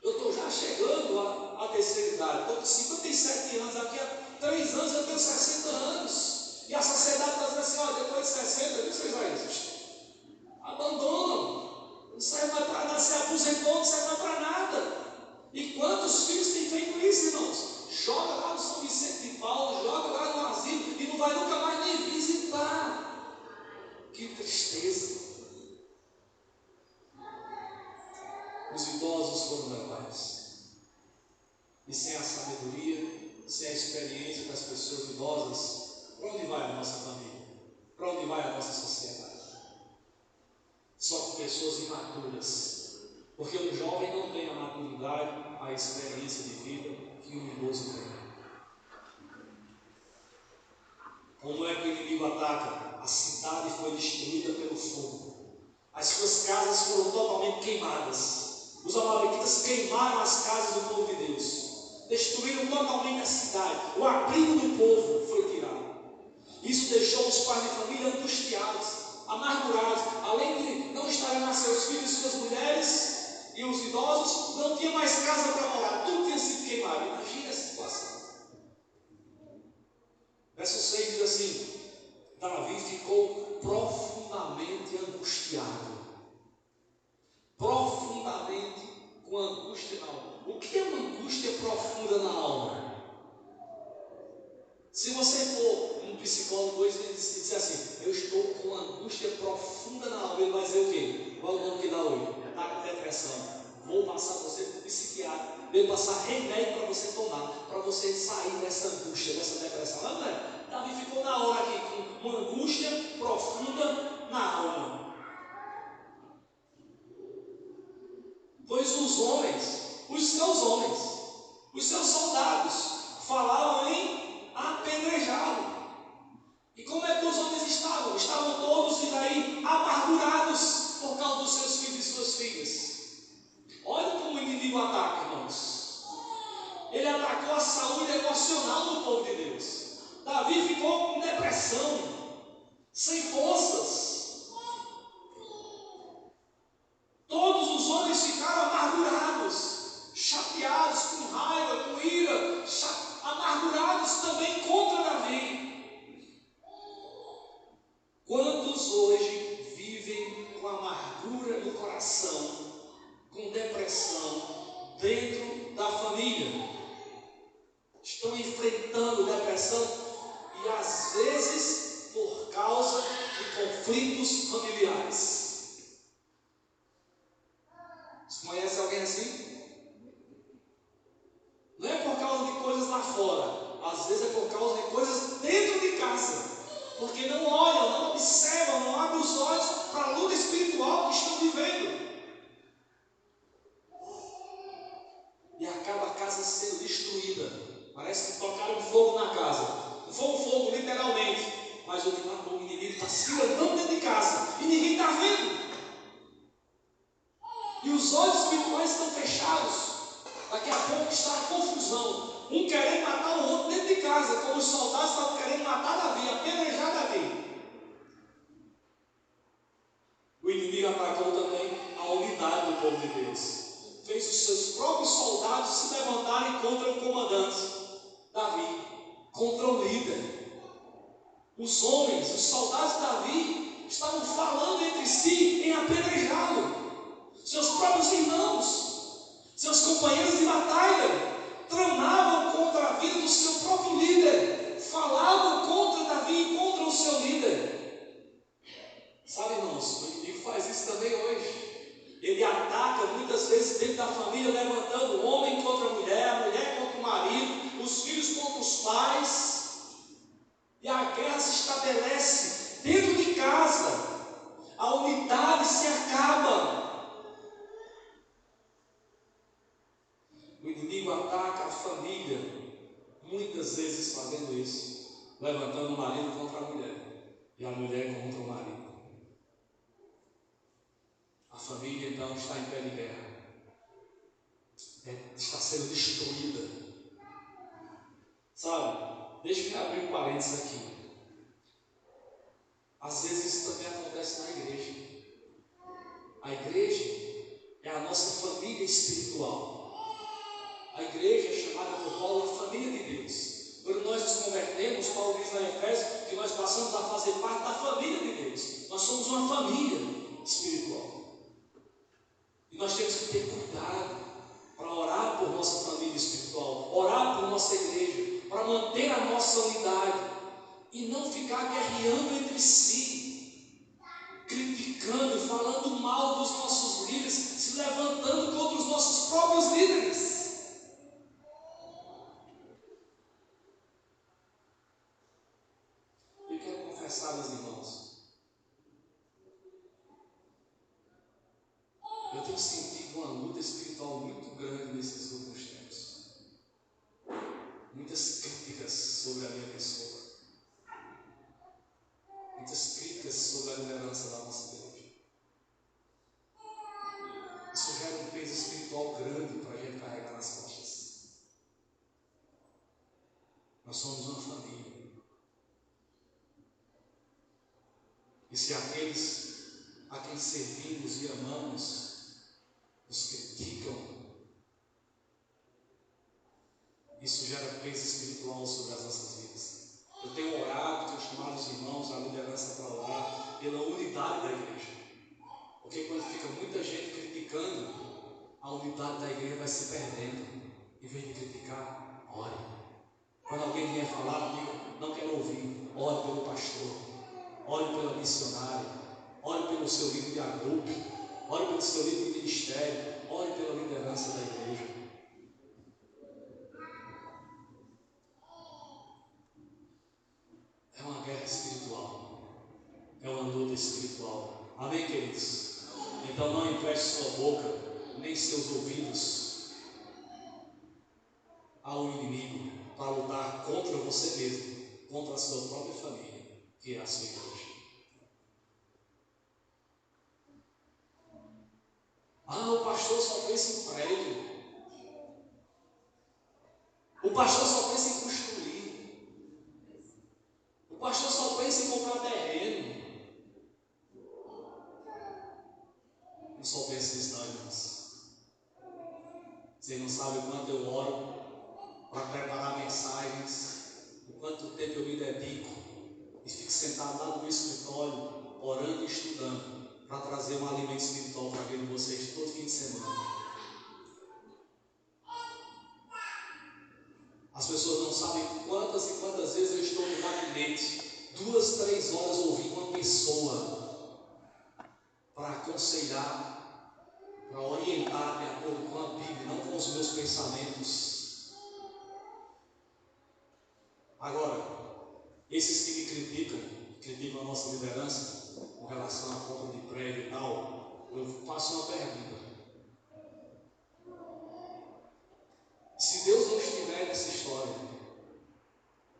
Eu estou já chegando à terceira idade, estou com 57 anos, daqui a 3 anos eu tenho 60 anos. E a sociedade está dizendo assim, ó, depois de 60, viu, seus velhos? Abandonam, não serve mais para nada, se aposentou, não serve mais para nada. E quantos filhos têm feito isso, irmãos? Joga lá no São Vicente de Paulo, joga lá no asilo e não vai nunca mais nem visitar. Que tristeza. Os idosos foram levados. E sem a sabedoria, sem a experiência das pessoas idosas, para onde vai a nossa família? Para onde vai a nossa sociedade? Só com pessoas imaturas. Porque um jovem não tem a maturidade, a experiência de vida que um idoso tem. Como é que o inimigo ataca? a cidade foi destruída pelo fogo. As suas casas foram totalmente queimadas. Os amalequitas queimaram as casas do povo de Deus. Destruíram totalmente a cidade. O abrigo do povo foi tirado. Isso deixou os pais de família angustiados, amargurados. Além de não estarem lá seus filhos e suas mulheres, e os idosos, não tinha mais casa para morar. Tudo tinha sido queimado. Imagina a situação. Verso 6 diz assim: Davi ficou profundamente angustiado. Profundamente com angústia na alma. O que é uma angústia profunda na alma? Se você for um psicólogo hoje e disser assim: eu estou com angústia profunda na alma, ele vai dizer o quê? Qual é o nome que dá hoje? Ataque de depressão. Vou passar você para o psiquiatra. Vou passar remédio para você tomar, para você sair dessa angústia, dessa depressão. Não é? Davi ficou na hora aqui com uma angústia profunda na alma. Pois os homens, os seus soldados, falavam em apedrejá-lo. E como é que os homens estavam? Estavam todos amargurados por causa dos seus filhos e suas filhas. Olha como o inimigo ataca, irmãos. Ele atacou a saúde emocional do povo de Deus. Davi ficou com depressão, sem forças. Todos os homens ficaram amargurados, chateados, com raiva, com ira, amargurados também contra Davi. Quantos hoje vivem com amargura no coração, com depressão dentro da família? Estão enfrentando depressão e às vezes por causa de conflitos familiares. Você conhece alguém assim? Não é por causa de coisas lá fora, às vezes é por causa de coisas dentro de casa, porque não olham, não observam, não abrem os olhos para a luta espiritual que estão vivendo. E acaba a casa sendo destruída. Parece que tocaram fogo na casa. Não foi um fogo literalmente, mas o inimigo está se andando dentro de casa e ninguém está vendo. E os olhos espirituais estão fechados. Daqui a pouco está a confusão. Um querendo matar o outro dentro de casa, como os soldados estavam querendo matar Davi, apedrejar Davi. O inimigo atacou também a unidade do povo de Deus. Fez os seus próprios soldados se levantarem contra o comandante Davi, contra o líder. Os homens, os soldados de Davi, estavam falando entre si em apedrejá-lo. Seus próprios irmãos, seus companheiros de batalha, tramavam contra a vida do seu próprio líder, falavam contra Davi e contra o seu líder. Sabe, irmãos, o inimigo faz isso também hoje. Ele ataca muitas vezes dentro da família, levantando o homem contra a mulher contra o marido, os filhos contra os pais. E a guerra se estabelece dentro de casa. A unidade se acaba. O inimigo ataca a família, muitas vezes fazendo isso, levantando o marido contra a mulher e a mulher contra o marido. A família então está em pé de guerra, está sendo destruída. Sabe, deixa eu abrir um parênteses aqui. Às vezes isso também acontece na igreja. A igreja é a nossa família espiritual. A igreja é chamada por Paulo de família de Deus. Quando nós nos convertemos, Paulo diz na Efésios que nós passamos a fazer parte da família de Deus. Nós somos uma família espiritual. E nós temos que ter cuidado para orar por nossa família espiritual, orar por nossa igreja, para manter a nossa unidade e não ficar guerreando entre si, criticando, falando mal dos nossos líderes, se levantando contra os nossos próprios líderes. Eu quero confessar, meus irmãos, eu tenho sentido uma luta espiritual muito grande nesses últimos tempos. Muitas críticas sobre a minha pessoa. Muitas liderança da nossa igreja. Isso gera um peso espiritual grande para a gente carregar nas costas. Nós somos uma família. E se aqueles a quem servimos e amamos nos criticam, isso gera peso espiritual sobre as nossas vidas. Eu tenho orado, tenho chamado os irmãos, a liderança para orar pela unidade da igreja. Porque quando fica muita gente criticando, a unidade da igreja vai se perdendo. Em vez de criticar, ore. Quando alguém vier falar, diga, não quero ouvir. Ore pelo pastor, ore pela missionária, ore pelo seu líder de agrupe, ore pelo seu líder de ministério, ore pela liderança da igreja. É uma guerra espiritual, é uma luta espiritual. Amém, queridos? Então não empreste sua boca, nem seus ouvidos ao inimigo para lutar contra você mesmo, contra a sua própria família, que é a sua igreja. Ah, o pastor só pensa em prédio. O pastor só pensa em construir. O pastor só pensa em comprar terreno. Não só pensa nisso não, irmãos. Vocês não sabem o quanto eu oro para preparar mensagens, o quanto tempo eu me dedico e fico sentado lá no escritório, orando e estudando, para trazer um alimento espiritual para a vida de vocês todo fim de semana. As pessoas não sabem quantas e quantas vezes eu estou no gabinete, 2, 3 horas ouvindo uma pessoa para aconselhar, para orientar de acordo com a Bíblia, não com os meus pensamentos. Agora, esses que me criticam a nossa liderança com relação à compra de prédio e tal, eu faço uma pergunta. Se Deus não estiver nessa história,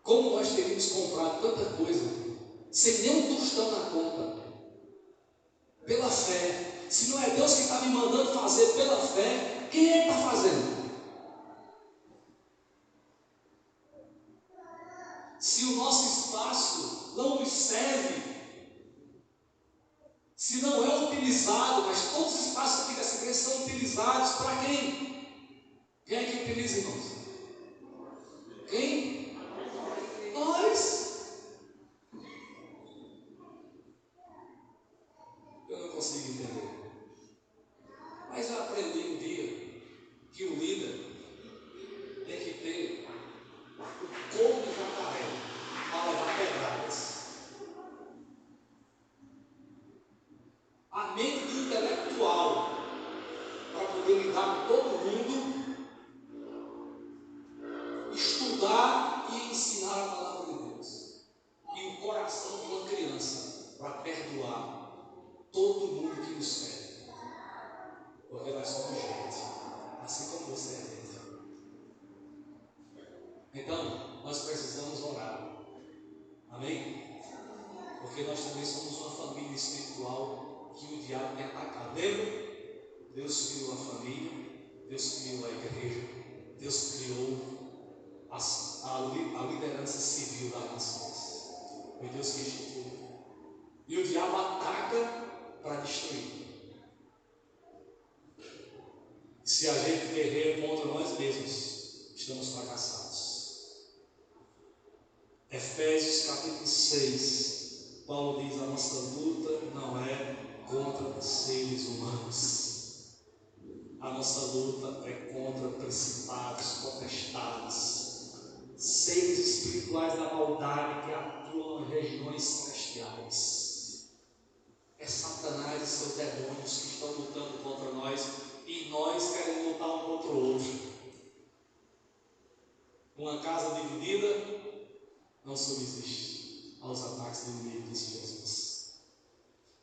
como nós teríamos comprado tanta coisa sem nenhum tostão na conta? Pela fé. Se não é Deus que está me mandando fazer pela fé, quem é que está fazendo? Se o nosso espaço não nos serve, se não é utilizado, mas todos os espaços aqui dessa igreja são utilizados para quem? Quem é que utiliza, irmãos? Quem? Nós. Eu não consigo entender. Mas eu aprendi um dia que o líder tem que ter o corpo de jacaré para levar pedradas. A mente de intelectual para poder lidar com todo mundo, estudar e ensinar a palavra de Deus. E o coração de uma criança para perdoar todo mundo que nos serve. Porque nós somos gente, assim como você é gente. Então, nós precisamos orar. Amém? Porque nós também somos uma família espiritual que o diabo tem atacado. Lembra? Deus criou a família, Deus criou a igreja, Deus criou a liderança civil das nações. Foi Deus que instituiu. E o diabo ataca para destruir. Se a gente guerreia contra nós mesmos, estamos fracassados. Efésios capítulo 6, Paulo diz: a nossa luta não é contra seres humanos. A nossa luta é contra principados, potestades, seres espirituais da maldade que atuam em regiões celestiais. É Satanás e seus demônios que estão lutando contra nós e nós queremos lutar um contra o outro. Uma casa dividida não subsiste aos ataques do inimigo, disse Jesus.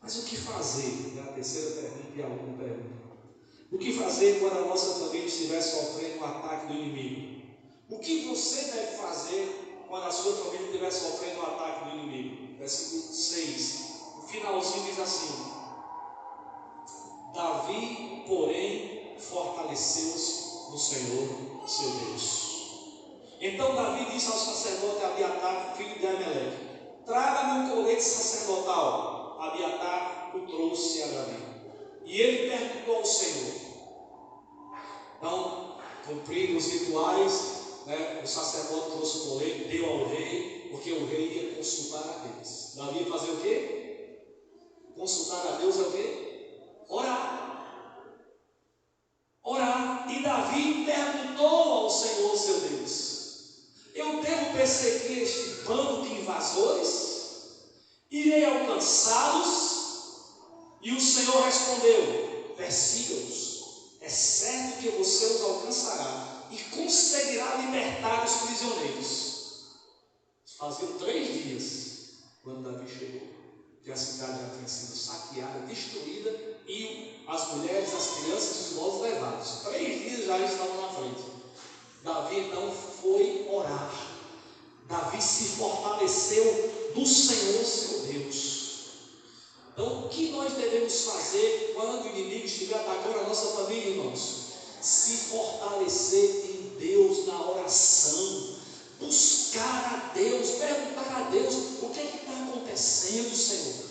Mas o que fazer? É a terceira pergunta e a última pergunta. O que fazer quando a nossa família estiver sofrendo um ataque do inimigo? O que você deve fazer quando a sua família estiver sofrendo um ataque do inimigo? Versículo 6, por finalzinho diz assim: Davi, porém, fortaleceu-se no Senhor, seu Deus. Então Davi disse ao sacerdote Abiatar, filho de Aimeleque: traga-me um colete sacerdotal. Abiatar o trouxe a Davi. E ele perguntou ao Senhor. Então, cumprindo os rituais, o sacerdote trouxe o colete, deu ao rei, porque o rei ia consultar a Deus. Davi ia fazer o quê? Consultar a Deus é o quê? Orar. Orar. E Davi perguntou ao Senhor, seu Deus: eu devo perseguir este bando de invasores? Irei alcançá-los? E o Senhor respondeu: persiga-os. É certo que você os alcançará e conseguirá libertar os prisioneiros. Faziam 3 dias quando Davi chegou, que a cidade já tinha sido saqueada, destruída, e as mulheres, as crianças e os idosos levados. 3 dias já eles estavam na frente. Davi então foi orar. Davi se fortaleceu do Senhor, seu Deus. Então, o que nós devemos fazer quando o inimigo estiver atacando a nossa família, irmãos? Se fortalecer em Deus na oração, buscar a Deus, perguntar a Deus: o que é que está acontecendo, Senhor?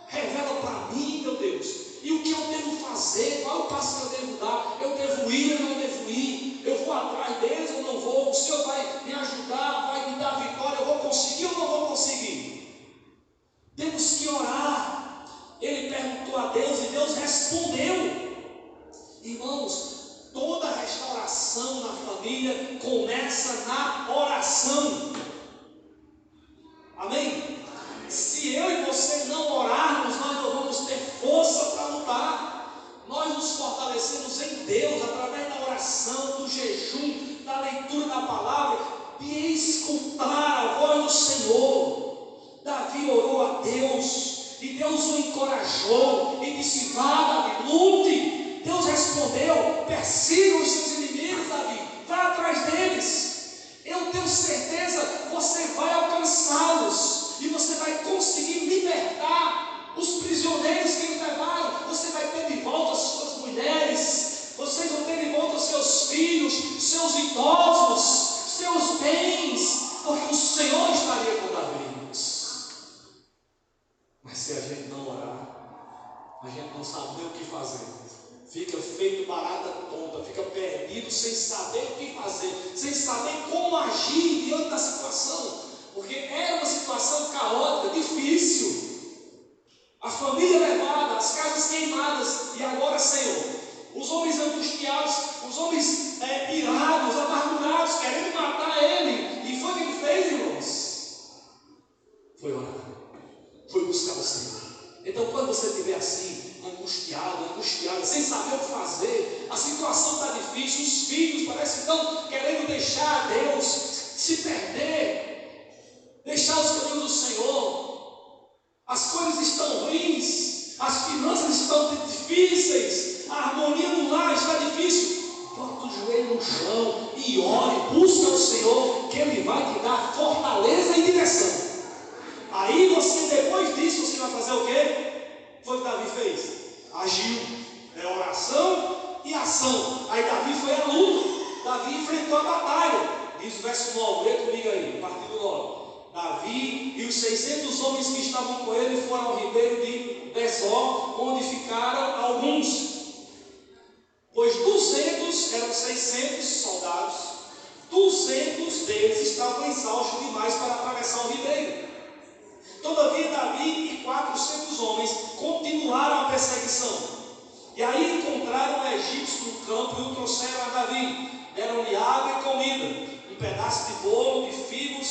Revela para mim, meu Deus, e o que eu devo fazer, qual é o passo que eu devo dar? Eu devo ir ou não devo ir? Eu vou atrás deles ou não vou? O Senhor vai me ajudar, vai me dar a vitória, eu vou conseguir ou não vou conseguir? Temos que orar. Ele perguntou a Deus e Deus respondeu. Irmãos, toda restauração na família começa na oração. Amém? Se eu e você não orarmos, nós não vamos ter força para lutar. Nós nos fortalecemos em Deus através da oração, do jejum, da leitura da palavra e escutar a voz do Senhor. Davi orou a Deus. E Deus o encorajou e disse: vá, Davi, lute. Deus respondeu: persiga os seus inimigos, Davi, vá atrás deles. Eu tenho certeza, você vai alcançá-los e você vai conseguir libertar os prisioneiros que eles levaram. Você vai ter de volta as suas mulheres, vocês vão ter de volta os seus filhos, seus idosos, seus bens, porque o Senhor estaria com Davi. Mas se a gente não orar, a gente não sabe o que fazer, fica feito barata tonta, fica perdido sem saber o que fazer, sem saber como agir diante da situação, porque era uma situação caótica, difícil, a família levada, as casas queimadas, e agora, Senhor, os homens angustiados, os homens irados, amargurados, querendo matar ele. E foi o que ele fez, irmãos? Foi orar. Foi buscar o Senhor. Então, quando você estiver assim, angustiado, sem saber o que fazer, a situação está difícil, os filhos parecem que estão querendo deixar Deus, se perder, deixar os caminhos do Senhor, as coisas estão ruins, as finanças estão difíceis, a harmonia no lar está difícil. Bota o joelho no chão e ore, busca o Senhor, que Ele vai te dar fortaleza e direção. Aí você, depois disso, você vai fazer o quê? Foi o que Davi fez. Agiu. É oração e ação. Aí Davi foi à luta. Davi enfrentou a batalha. Diz o verso 9, lê comigo aí, a partir do 9. Davi e os 600 homens que estavam com ele foram ao ribeiro de Besor, onde ficaram alguns. Pois 200, eram 600 soldados, 200 deles estavam exaustos demais para atravessar o ribeiro. Todavia Davi e 400 homens continuaram a perseguição. E aí encontraram um egípcio no campo e o trouxeram a Davi. Deram-lhe água e comida, um pedaço de bolo, de figos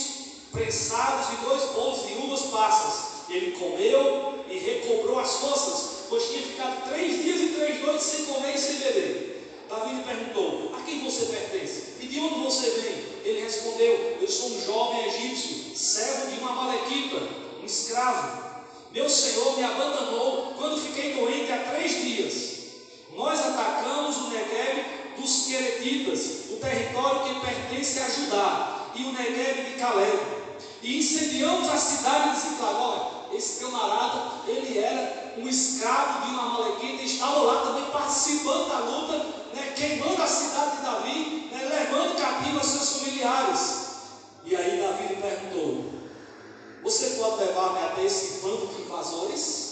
prensados e 2 bolos de uvas passas. Ele comeu e recobrou as forças, pois tinha ficado 3 dias e 3 noites sem comer e sem beber. Davi lhe perguntou: a quem você pertence? E de onde você vem? Ele respondeu: eu sou um jovem egípcio, servo de uma amalequita, um escravo. Meu senhor me abandonou quando fiquei doente há 3 dias. Nós atacamos o Negueb dos Queretitas, o território que pertence a Judá, e o Negueb de Caleb, e incendiamos a cidade de Ziclag. Olha, esse camarada, ele era um escravo de uma amalequita, estava lá também participando da luta, né, queimando a cidade de Davi, né, levando cativo aos seus familiares. E aí Davi lhe perguntou: você pode levar-me até esse bando de invasores?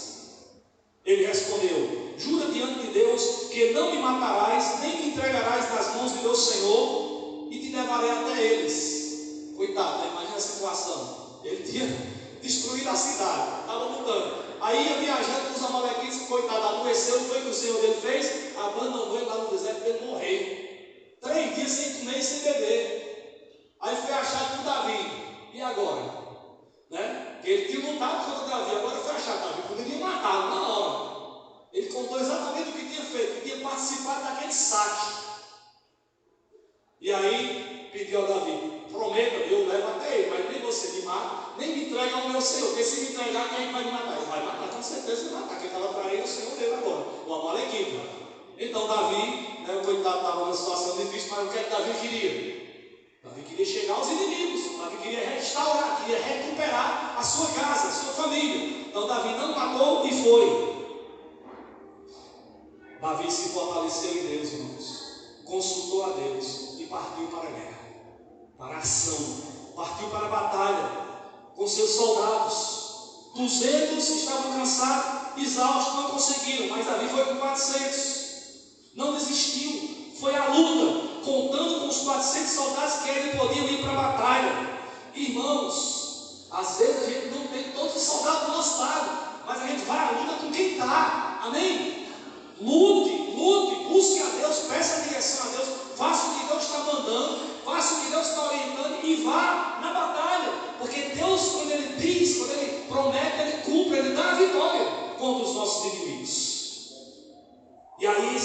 Ele respondeu: jura diante de Deus que não me matarás, nem me entregarás nas mãos de meu Senhor, e te levarei até eles. Coitado, né? Imagina a situação. Ele tinha destruído a cidade, estava lutando. Aí ia viajando com os amalequitas, coitado, adoeceu. Foi o que o Senhor dele fez? Abandonou ele lá no deserto para ele morrer. 3 dias sem comer e sem beber. Aí foi achado por Davi. E agora? Né? Ele tinha lutado contra Davi, agora foi achado. Davi poderia matá-lo na hora. Ele contou exatamente o que tinha feito, que tinha participado daquele saque. E aí pediu a Davi: prometa, eu levo até ele, mas nem você me mata, nem me entrega ao meu Senhor, porque se me entregar, quem vai me matar? Ele vai matar, com certeza vai matar. Quem estava traindo o Senhor dele agora, o amalequita. Então Davi, né, o coitado estava numa situação difícil, mas o que é que Davi queria? Davi queria chegar aos inimigos, Davi queria restaurar, queria recuperar a sua casa, a sua família. Então Davi não matou e foi. Davi se fortaleceu em Deus, irmãos, consultou a Deus e partiu para a guerra, para a ação, partiu para a batalha com seus soldados. 200 estavam cansados, exaustos, não conseguiram, mas Davi foi com 400, não desistiu, foi à luta, contando com os 400 soldados que ele podia ir para a batalha. Irmãos, às vezes a gente não tem todos os soldados do nosso lado, mas a gente vai à luta com quem está, amém? Lute, busque a Deus, peça a direção a Deus, faça o que Deus está mandando, faça o que Deus está orientando e vá na batalha, porque Deus, quando Ele diz, quando Ele promete, Ele cumpre, Ele dá a vitória contra os nossos inimigos. E aí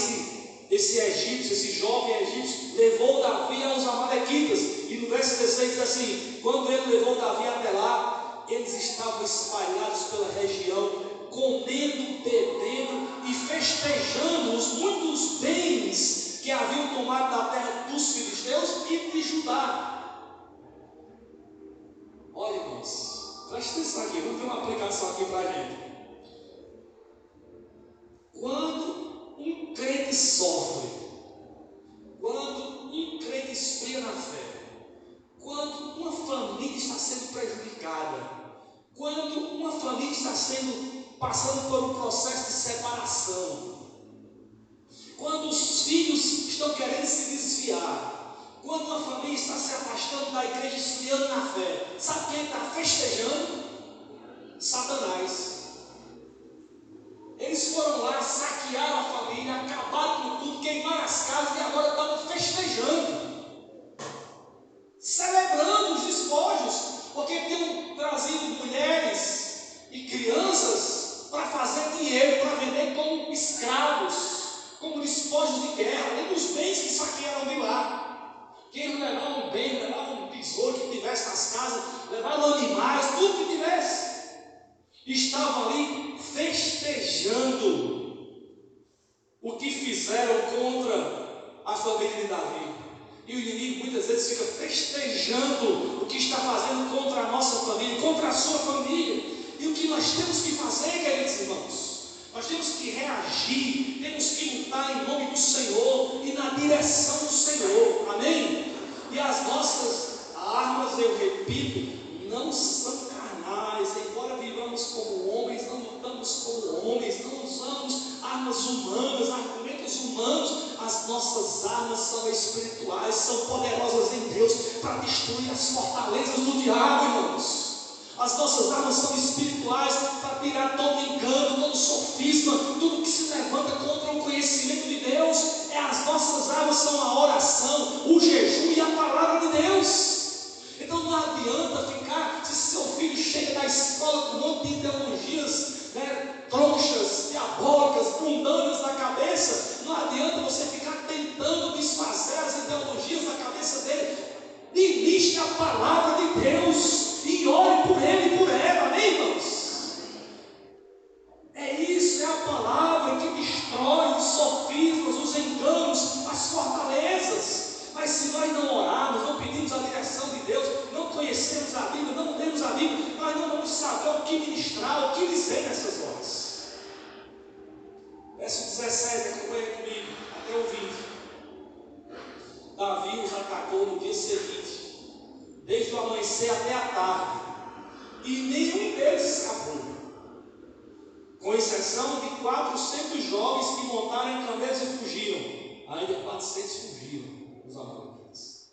esse egípcio, esse jovem egípcio, levou Davi aos amalequitas, e no verso 16 diz assim: quando ele levou Davi até lá, eles estavam espalhados pela região, comendo, bebendo e festejando os muitos bens que haviam tomado da terra dos filisteus e de Judá. Olha, irmãos, preste atenção aqui, vamos ter uma aplicação aqui para a gente. Quando um crente sofre, quando um crente esfria na fé, quando uma família está sendo prejudicada, quando uma família está passando por um processo de separação, quando os filhos estão querendo se desviar, quando uma família está se afastando da igreja, esfriando na fé, sabe quem está festejando? Satanás. Eles foram lá, saquearam a família, acabaram com tudo, queimaram as casas e agora estavam festejando, celebrando os despojos, porque tinham trazido mulheres e crianças para fazer dinheiro, para vender como escravos, como despojos de guerra, além dos bens que saquearam de lá. Que eles levavam bem, levavam um tesouro que tivesse nas casas, levavam animais, tudo que tivesse. Estavam ali festejando o que fizeram contra a família de Davi. E o inimigo muitas vezes fica festejando o que está fazendo contra a nossa família, contra a sua família. E o que nós temos que fazer, queridos irmãos? Nós temos que reagir, temos que lutar em nome do Senhor e na direção do Senhor, amém? E as nossas armas, eu repito, não são carnais, embora vivamos como homens, não lutamos como homens, não usamos armas humanas, argumentos humanos. As nossas armas são espirituais, são poderosas em Deus para destruir as fortalezas do diabo, irmãos. As nossas armas são espirituais para tirar todo engano, todo sofisma, tudo que se levanta contra o conhecimento de Deus. As nossas armas são a oração, o jejum e a palavra de Deus. Então não adianta ficar, se seu filho chega da escola com um monte de ideologias, tronchas, diabólicas, mundanas na cabeça, não adianta você ficar tentando desfazer as ideologias da cabeça dele. Ministre a palavra de Deus e ore por ele e por ela, amém, irmãos? É isso, é a palavra que destrói os sofismas, os enganos, as fortalezas. Mas se nós não orarmos, não pedimos a direção de Deus, não conhecemos a Bíblia, não lemos a Bíblia, nós não vamos saber o que ministrar, o que dizer nessas horas. Verso 17, acompanha comigo, até o 20. Davi os atacou no dia seguinte, desde o amanhecer até a tarde, e nenhum deles escapou, com exceção de 400 jovens que montaram em camelos e fugiram. Ainda 400 fugiram, os amalequitas,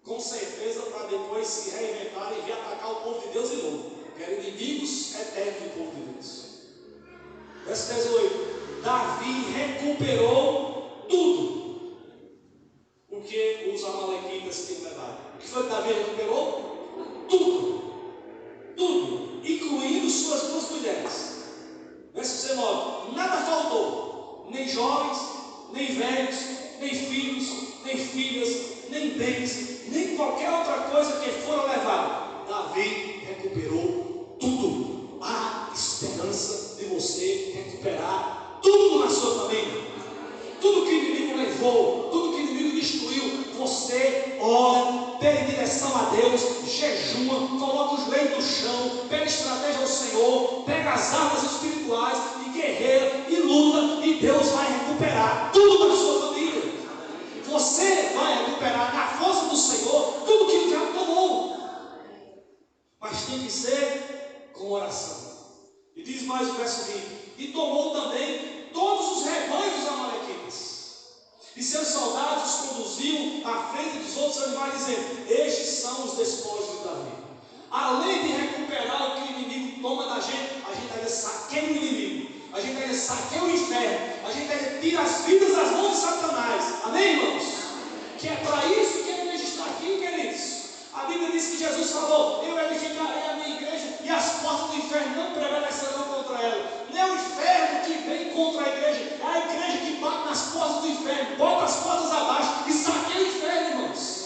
com certeza para depois se reinventarem e vir atacar o povo de Deus de novo, que eram inimigos eternos do povo de Deus. Verso 18: Davi recuperou tudo o que os amalequitas tinham levado. O que foi que Davi recuperou? Tudo, incluindo suas 2 mulheres. Verso 19: nada faltou, nem jovens, nem velhos, nem filhos, nem filhas, nem bens, nem qualquer outra coisa que fora levado. Davi recuperou tudo. Há esperança de você recuperar tudo na sua família. Tudo que o inimigo levou, tudo que o inimigo destruiu, você ora, pede direção a Deus, jejua, coloca os joelhos no chão, pede estratégia ao Senhor, pega as armas espirituais e guerreia e luta, e Deus vai recuperar tudo na sua família. Você vai recuperar na força do Senhor tudo que o diabo tomou, mas tem que ser com oração. E diz mais o verso 20: e tomou também todos os rebanhos dos amalequitas, e seus soldados os conduziam à frente dos outros animais, dizendo: estes são os despojos de Davi. Além de recuperar o que o inimigo toma da gente, a gente ainda saqueia o inimigo, a gente ainda saqueia o inferno, a gente ainda tira as vidas das mãos de Satanás. Amém, irmãos? Que é para isso que a igreja está aqui, queridos. A Bíblia diz que Jesus falou: eu edificarei a minha igreja e as portas do inferno não prevalecerão contra ela. Não é o inferno que vem contra a igreja, é a igreja que bate nas portas do inferno, bota as portas abaixo e saqueia o inferno, irmãos.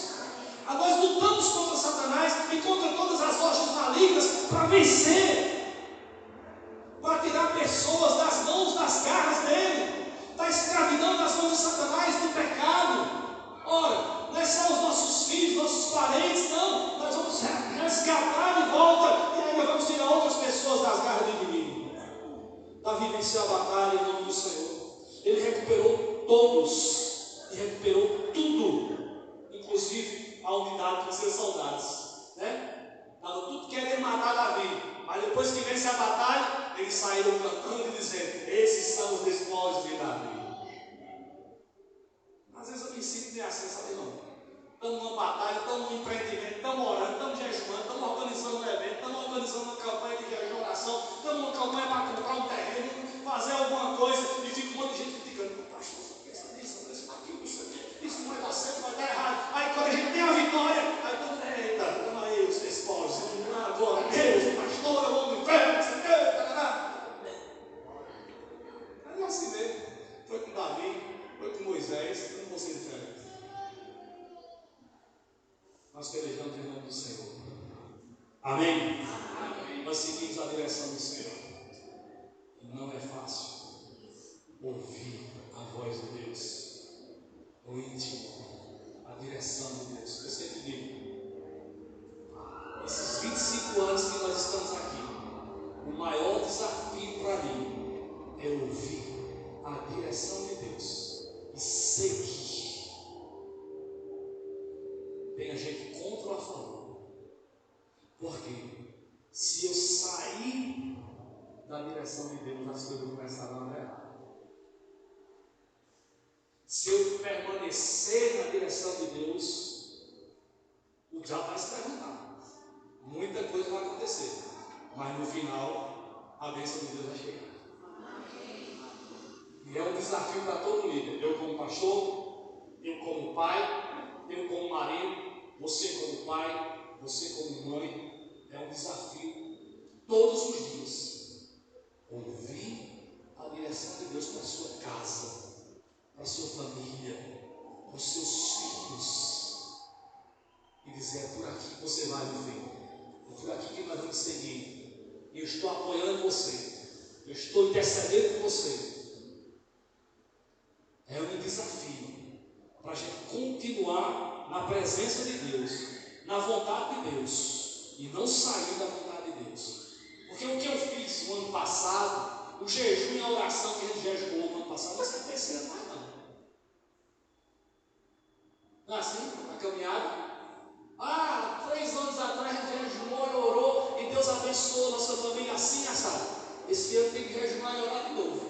Nós lutamos contra Satanás e contra todas as lojas malignas para vencer, para tirar pessoas das mãos, das garras dele, da escravidão das mãos de Satanás, do pecado. Ora, não é só os nossos filhos, nossos parentes, não. Nós vamos resgatar de volta e ainda vamos tirar outras pessoas das garras do inimigo. Davi venceu a batalha em nome do Senhor. Ele recuperou todos e recuperou tudo, inclusive a unidade dos seus soldados, né? Estava tudo querendo matar Davi, mas depois que vence a batalha, eles saíram cantando e dizendo: esses são os despojos de Davi. Às vezes eu me sinto de assim, sabe, não? Estamos numa batalha, estamos num empreendimento, estamos orando, estamos jejuando, estamos organizando um evento, estamos organizando uma campanha de jejum e oração, estamos numa campanha para comprar um terreno, fazer alguma coisa, e fica um monte de gente criticando: pastor, só pensa nisso, pensa naquilo, isso não vai dar certo, vai dar errado. Aí quando a gente tem a vitória, aí todo mundo: eita, estamos aí os despojos, agora Deus, pastor, eu vou no inferno, você quer, mas é assim mesmo. Foi com Davi, foi com Moisés, eu não vou ser diferente. Nós pelejamos em nome do Senhor. Amém? Amém? Nós seguimos a direção do Senhor. E não é fácil ouvir a voz de Deus, o íntimo, a direção de Deus. Eu sempre digo, esses 25 anos que nós estamos aqui, o maior desafio para mim é ouvir a direção de Deus e seguir. Tem a gente contra ou a favor. Porque se eu sair da direção de Deus, as coisas começarão a dar errado. Se eu permanecer na direção de Deus, o diabo vai se perguntar. Muita coisa vai acontecer, mas no final a bênção de Deus vai chegar. E é um desafio para todo líder. Eu como pastor, eu como pai, eu como marido, você como pai, você como mãe. É um desafio todos os dias. Ouvir a direção de Deus para a sua casa, para a sua família, para os seus filhos. E dizer: é por aqui que você vai, meu filho. É por aqui que nós vamos seguir. Eu estou apoiando você. Eu estou intercedendo por você. É um desafio para a gente continuar na presença de Deus, na vontade de Deus, e não sair da vontade de Deus. Porque o que eu fiz no ano passado, o jejum e a oração que a gente jejuou no ano passado, não vai acontecer mais não. Não é assim? A caminhada. 3 anos atrás a gente jejuou e orou, e Deus abençoou a nossa família assim, assado. Esse ano tem que jejuar e orar de novo.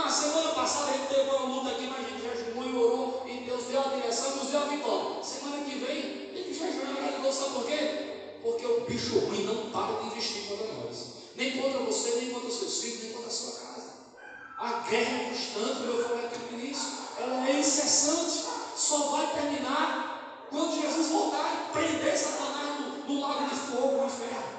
Semana passada a gente teve uma luta aqui, mas a gente jejuou e orou, e Deus deu a direção e nos deu a vitória. Semana que vem tem que jejuar e orar de novo, sabe por quê? Porque o bicho ruim não para de investir contra nós. Nem contra você, nem contra os seus filhos, nem contra a sua casa. A guerra é constante, como eu falei aqui no início. Ela é incessante. Só vai terminar quando Jesus voltar e prender Satanás no lago de fogo, no inferno.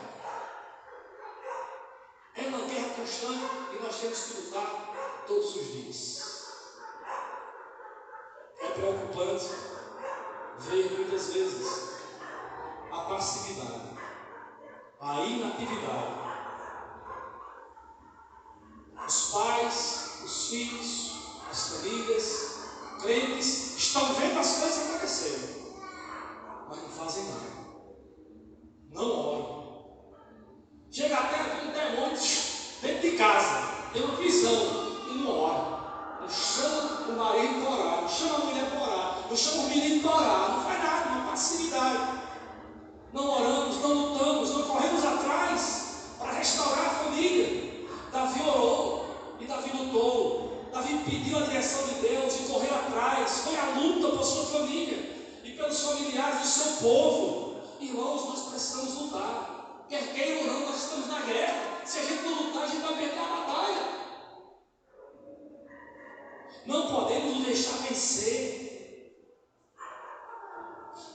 É uma guerra constante e nós temos que lutar todos os dias. É preocupante ver muitas vezes a passividade, a inatividade. Os pais, os filhos, as famílias, crentes estão vendo as coisas acontecerem, mas não fazem nada. Não oram. Chega até a vir um demônio dentro de casa, tem uma visão e não ora. Não chama o marido para orar, não chama a mulher para orar, não chama o menino para orar, não faz nada, uma passividade. Não oramos, não lutamos, não corremos atrás para restaurar a família. Davi orou e Davi lutou. Davi pediu a direção de Deus e correu atrás. Foi a luta por sua família e pelos familiares do seu povo. Irmãos, nós precisamos lutar. Quer queira ou não, nós estamos na guerra. Se a gente não lutar, a gente vai perder a batalha. Não podemos nos deixar vencer.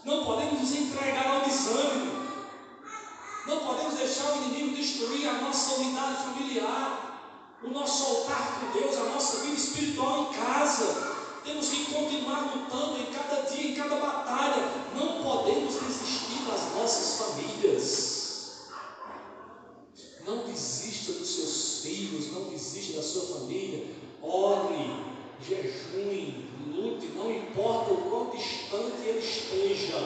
Não podemos nos entregar ao desânimo. Não podemos deixar o inimigo destruir a nossa unidade familiar, o nosso altar com Deus, a nossa vida espiritual em casa. Temos que continuar lutando em cada dia, em cada batalha. Não podemos resistir das nossas famílias. Não desista dos seus filhos, não desista da sua família. Ore, jejue, lute, não importa o quão distante ele esteja,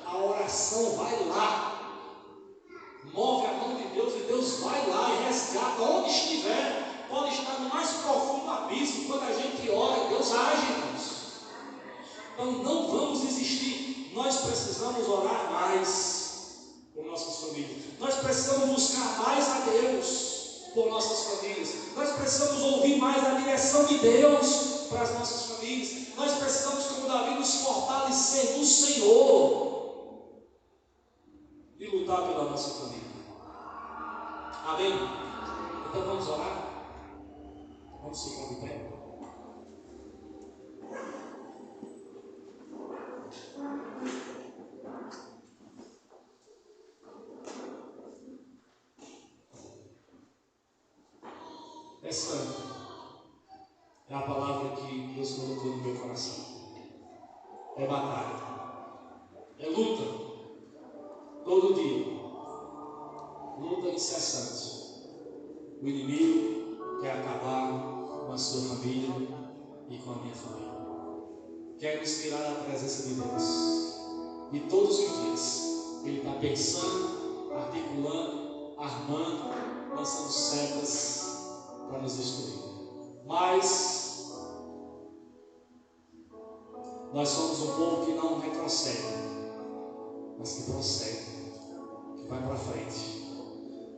a oração vai lá. Move a mão de Deus e Deus vai lá e resgata onde estiver. Pode estar no mais profundo abismo. Quando a gente ora, Deus age, irmãos. Então não vamos desistir. Nós precisamos orar mais por nossas famílias. Nós precisamos buscar mais a Deus por nossas famílias. Nós precisamos ouvir mais a direção de Deus para as nossas famílias. Nós precisamos, como Davi, nos fortalecer no Senhor e lutar pela nossa família. Amém? Então vamos orar? Vamos ficar de pé. Essa é a palavra que Deus colocou no meu coração. É batalha. É luta. Todo dia. Luta incessante. O inimigo quer acabar com a sua família e com a minha família. Quer nos tirar da presença de Deus. E todos os dias ele está pensando, articulando, armando, lançando setas para nos destruir. Mas nós somos um povo que não retrocede, mas que prossegue, que vai para frente.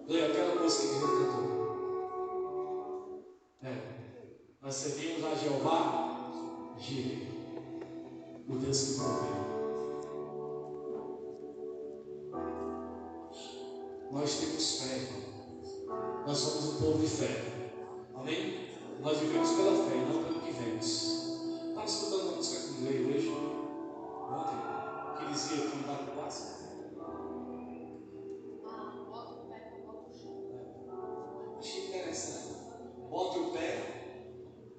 Leia aquela música que a gente cantou. Nós servimos a Jeová Jireh, o Deus que provê. Nós temos fé, irmão. Nós somos um povo de fé. Amém? Nós vivemos pela fé, não pelo que vemos. Estava escutando uma música que eu leio hoje, ontem, que dizia que não dá para passar. Achei interessante. Bote o pé,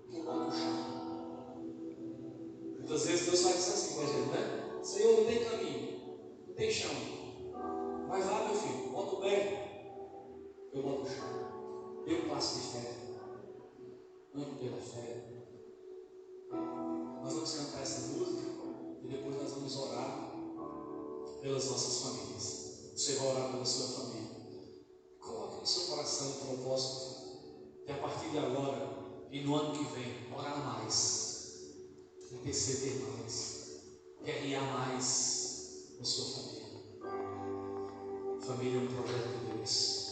que eu boto o chão. Muitas vezes Deus faz isso assim com a gente, né? Senhor, não tem caminho, não tem chão. Mas lá, meu filho, bota o pé, eu boto o chão. Eu passo de fé. Ando pela fé. Nós vamos cantar essa música e depois nós vamos orar pelas nossas famílias. Você vai orar pela sua família. E no ano que vem, orar mais, interceder mais, guerrear mais na sua família. Família é um projeto de Deus.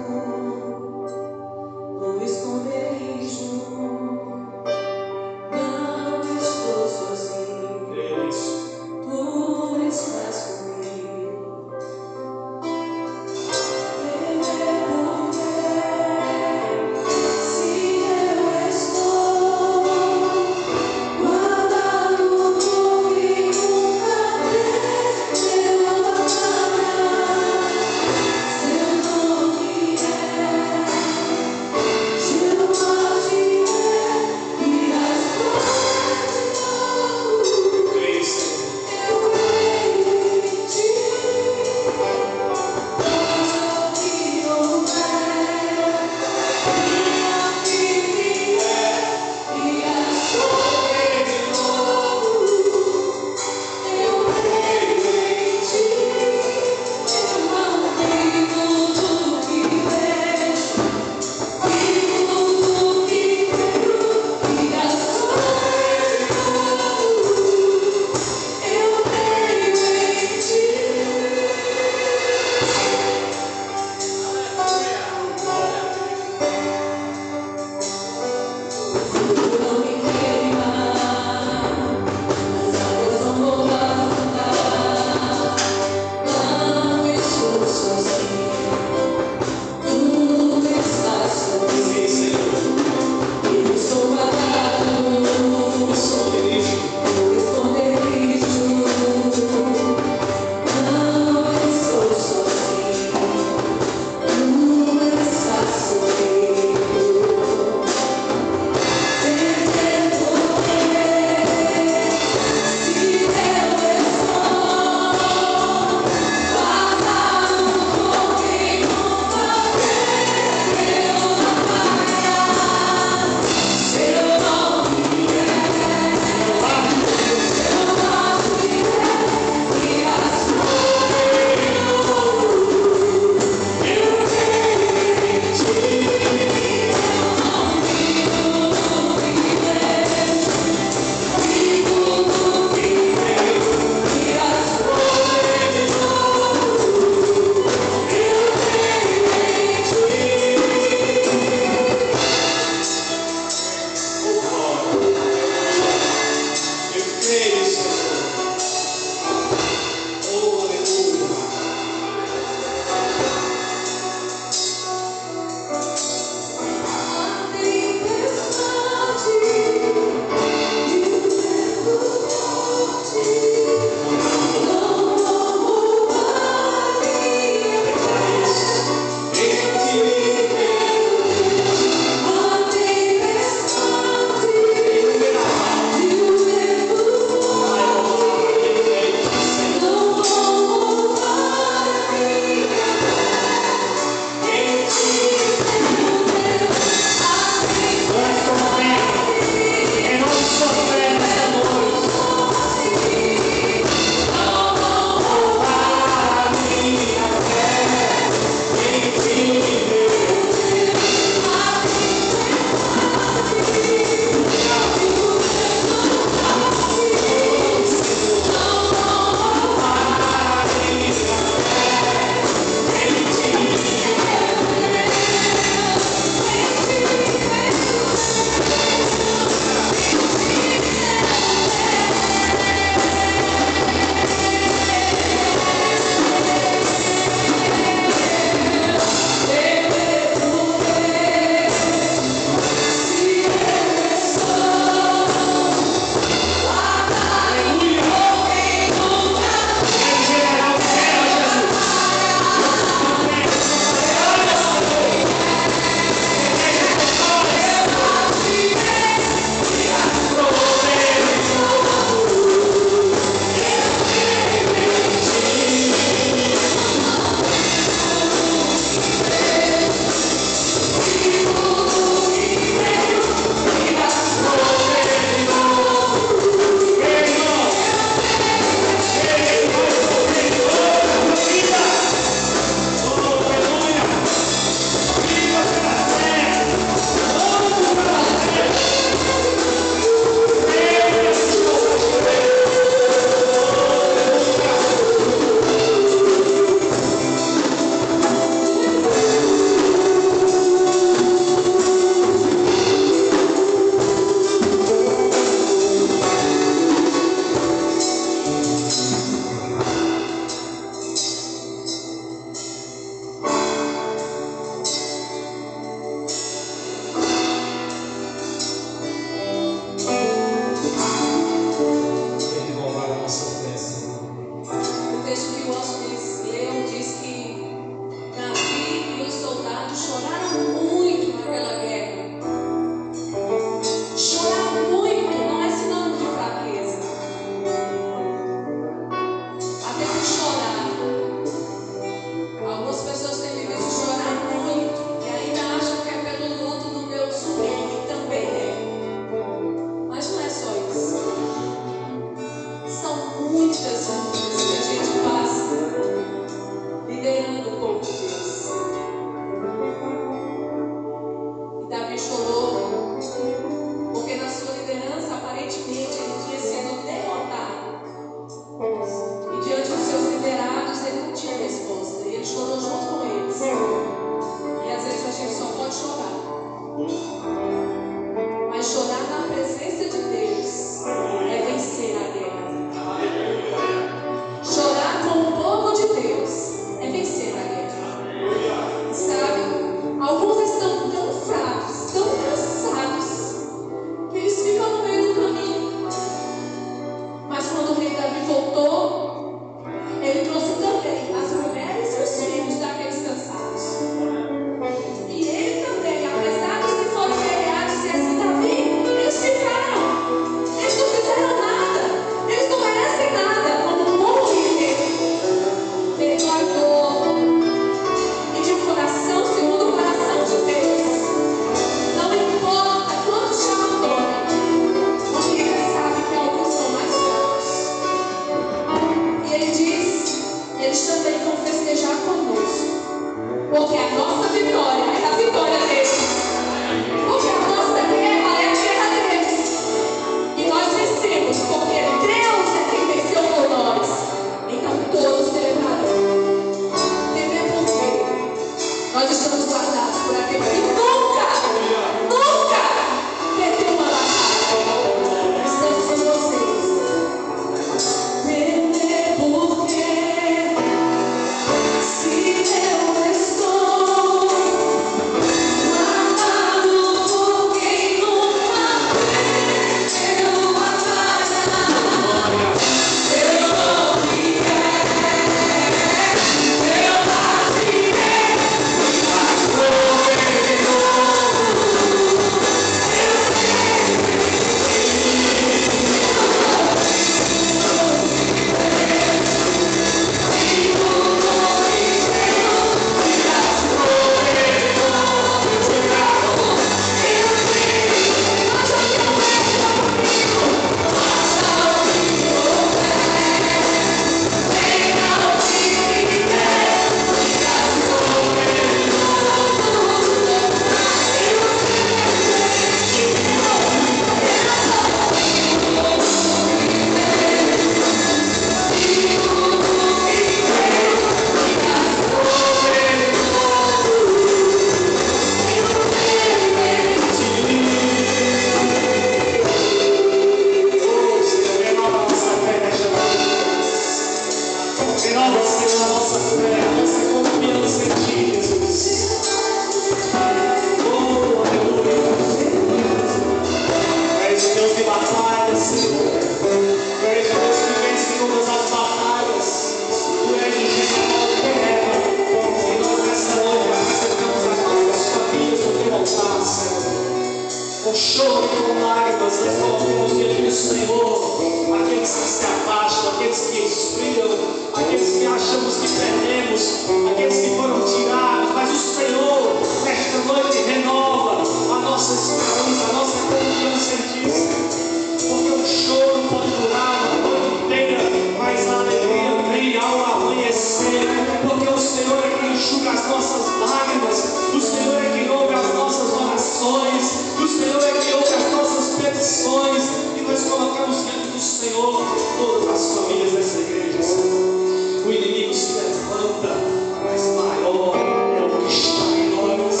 nós colocamos diante do Senhor todas as famílias dessa igreja, Senhor. O inimigo se levanta, mas maior é o que está em nós.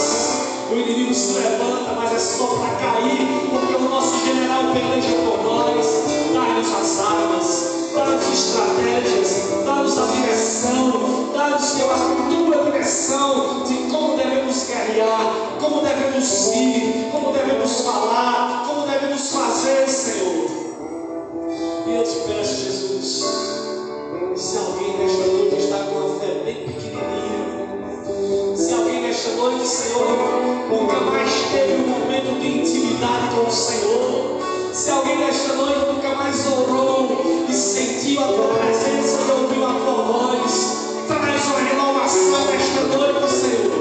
O inimigo se levanta, mas é só para cair, porque o nosso general peleja por nós. Dá-nos as armas, dá-nos estratégias, dá-nos a direção, dá-nos, Senhor, a tua direção de como devemos guerrear, como devemos ir, como devemos falar, como devemos fazer, Senhor. E eu te peço, Jesus, se alguém nesta noite está com a fé bem pequenininha, se alguém nesta noite, Senhor, nunca mais teve um momento de intimidade com o Senhor, se alguém nesta noite nunca mais orou e sentiu a tua presença e ouviu a tua voz, traz uma renovação nesta noite, Senhor.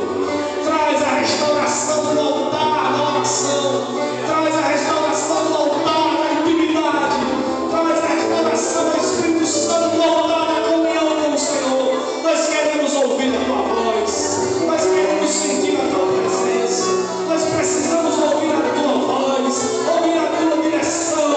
Traz a restauração do altar da oração, traz a restauração do altar da intimidade, traz a restauração do Espírito Santo do altar da comunhão com o Senhor. Nós queremos ouvir a tua voz, nós queremos sentir a tua presença, nós precisamos ouvir a tua voz, ouvir a tua direção.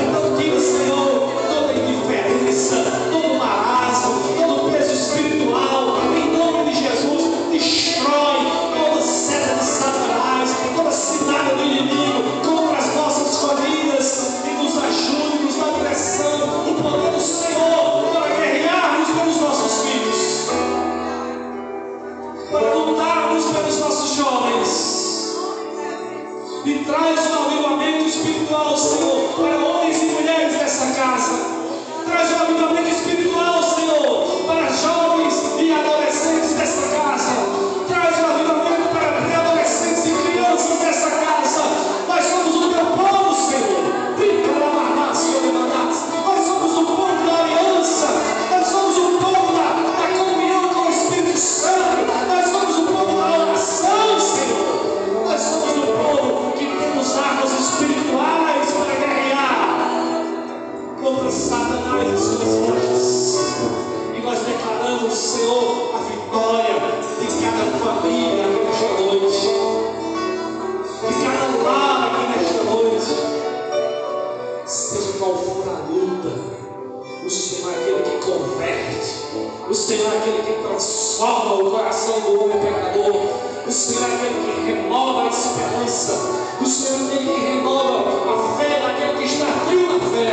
Então tira, Senhor, toda indiferença, todo marasmo, todo peso espiritual, em nome de Jesus. Destrói toda seta de Satanás, toda cilada do inimigo contra as nossas famílias, e nos ajude, nos dá direção, o poder do Senhor para guerrearmos pelos nossos filhos, para lutarmos pelos nossos jovens. E traz um avivamento espiritual, Senhor, para homens e mulheres dessa casa. Traz um avivamento espiritual, Senhor, para jovens e adolescentes dessa casa. Traz um avivamento para pré-adolescentes e crianças dessa casa. Nós somos o teu povo, Senhor. Fica lá, Marmás, Senhor, nós somos o povo da aliança. Nós somos o povo da comunhão com o Espírito Santo. Nós somos o povo da oração, Senhor. Nós somos o povo que temos armas espirituais para guerrear contra Satanás e suas forças. E nós declaramos, Senhor, a vitória de cada família aqui nesta noite, de cada lar aqui nesta noite. Seja qual for a luta, o Senhor é aquele que converte, o Senhor é aquele que transforma o coração do homem pecador, o Senhor é aquele que renova a esperança, o Senhor é aquele que renova a fé daquele que está frio na fé.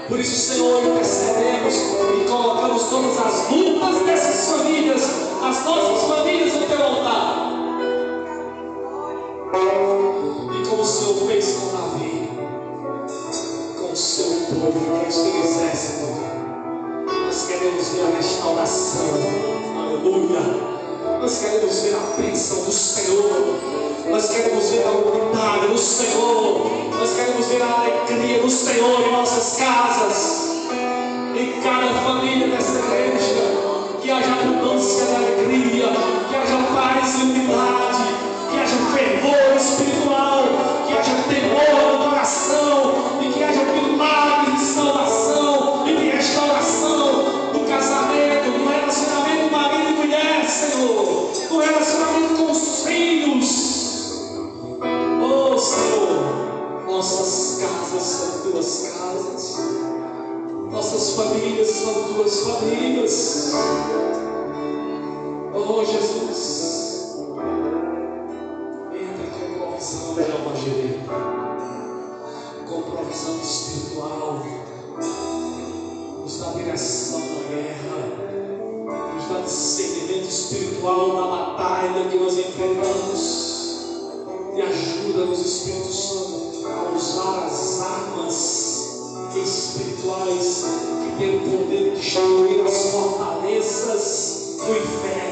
Por isso, Senhor, intercedemos e colocamos todas as lutas dessas famílias, as nossas famílias, no teu altar. E como o Senhor fez com Davi, com o seu povo, que é o seu exército, nós queremos ver a restauração. Aleluia. Nós queremos ver a bênção do Senhor. Nós queremos ver a unidade do Senhor. Nós queremos ver a alegria do Senhor em nossas casas, em cada família desta igreja. Que haja abundância de alegria, que haja paz e unidade, que haja fervor espiritual, que haja temor no coração, e que haja milagres de salvação e de restauração do casamento, do relacionamento marido e mulher, Senhor, do relacionamento com os filhos. Oh, Senhor, nossas casas são tuas casas, nossas famílias são tuas famílias. Oh, Jesus, entra com provisão da Evangelho, com provisão espiritual, nos dá direção na guerra, nos dá discernimento espiritual na batalha que nós enfrentamos. E ajuda-nos, Espírito Santo, a usar as armas espirituais que têm o poder de destruir as fortalezas do inferno,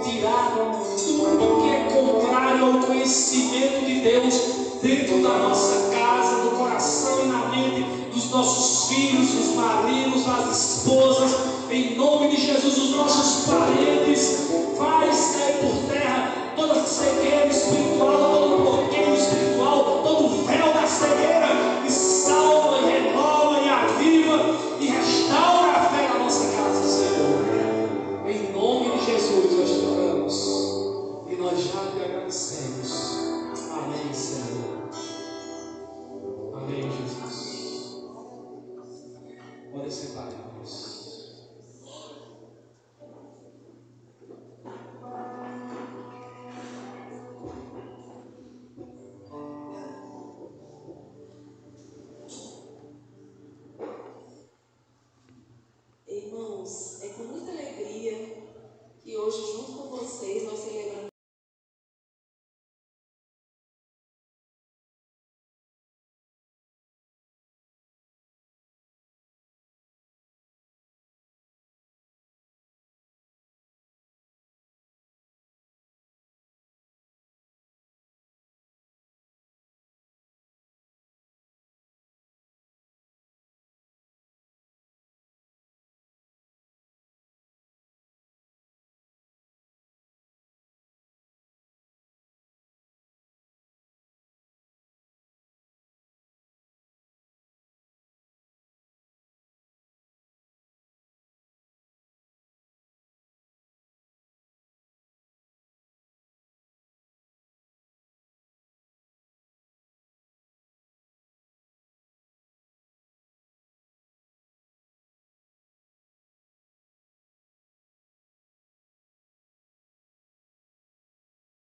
tirar tudo que é contrário ao conhecimento de Deus dentro da nossa casa, do coração e na mente dos nossos filhos, dos maridos, das esposas, em nome de Jesus, os nossos parentes. Faz cair por terra toda cegueira espiritual, todo bloqueio espiritual, todo véu da cegueira, e salva, e renova, e aviva, e restaura a fé na nossa casa, Senhor. Em nome de Jesus nós te oramos, e nós já te agradecemos. Amém, Senhor. separemos.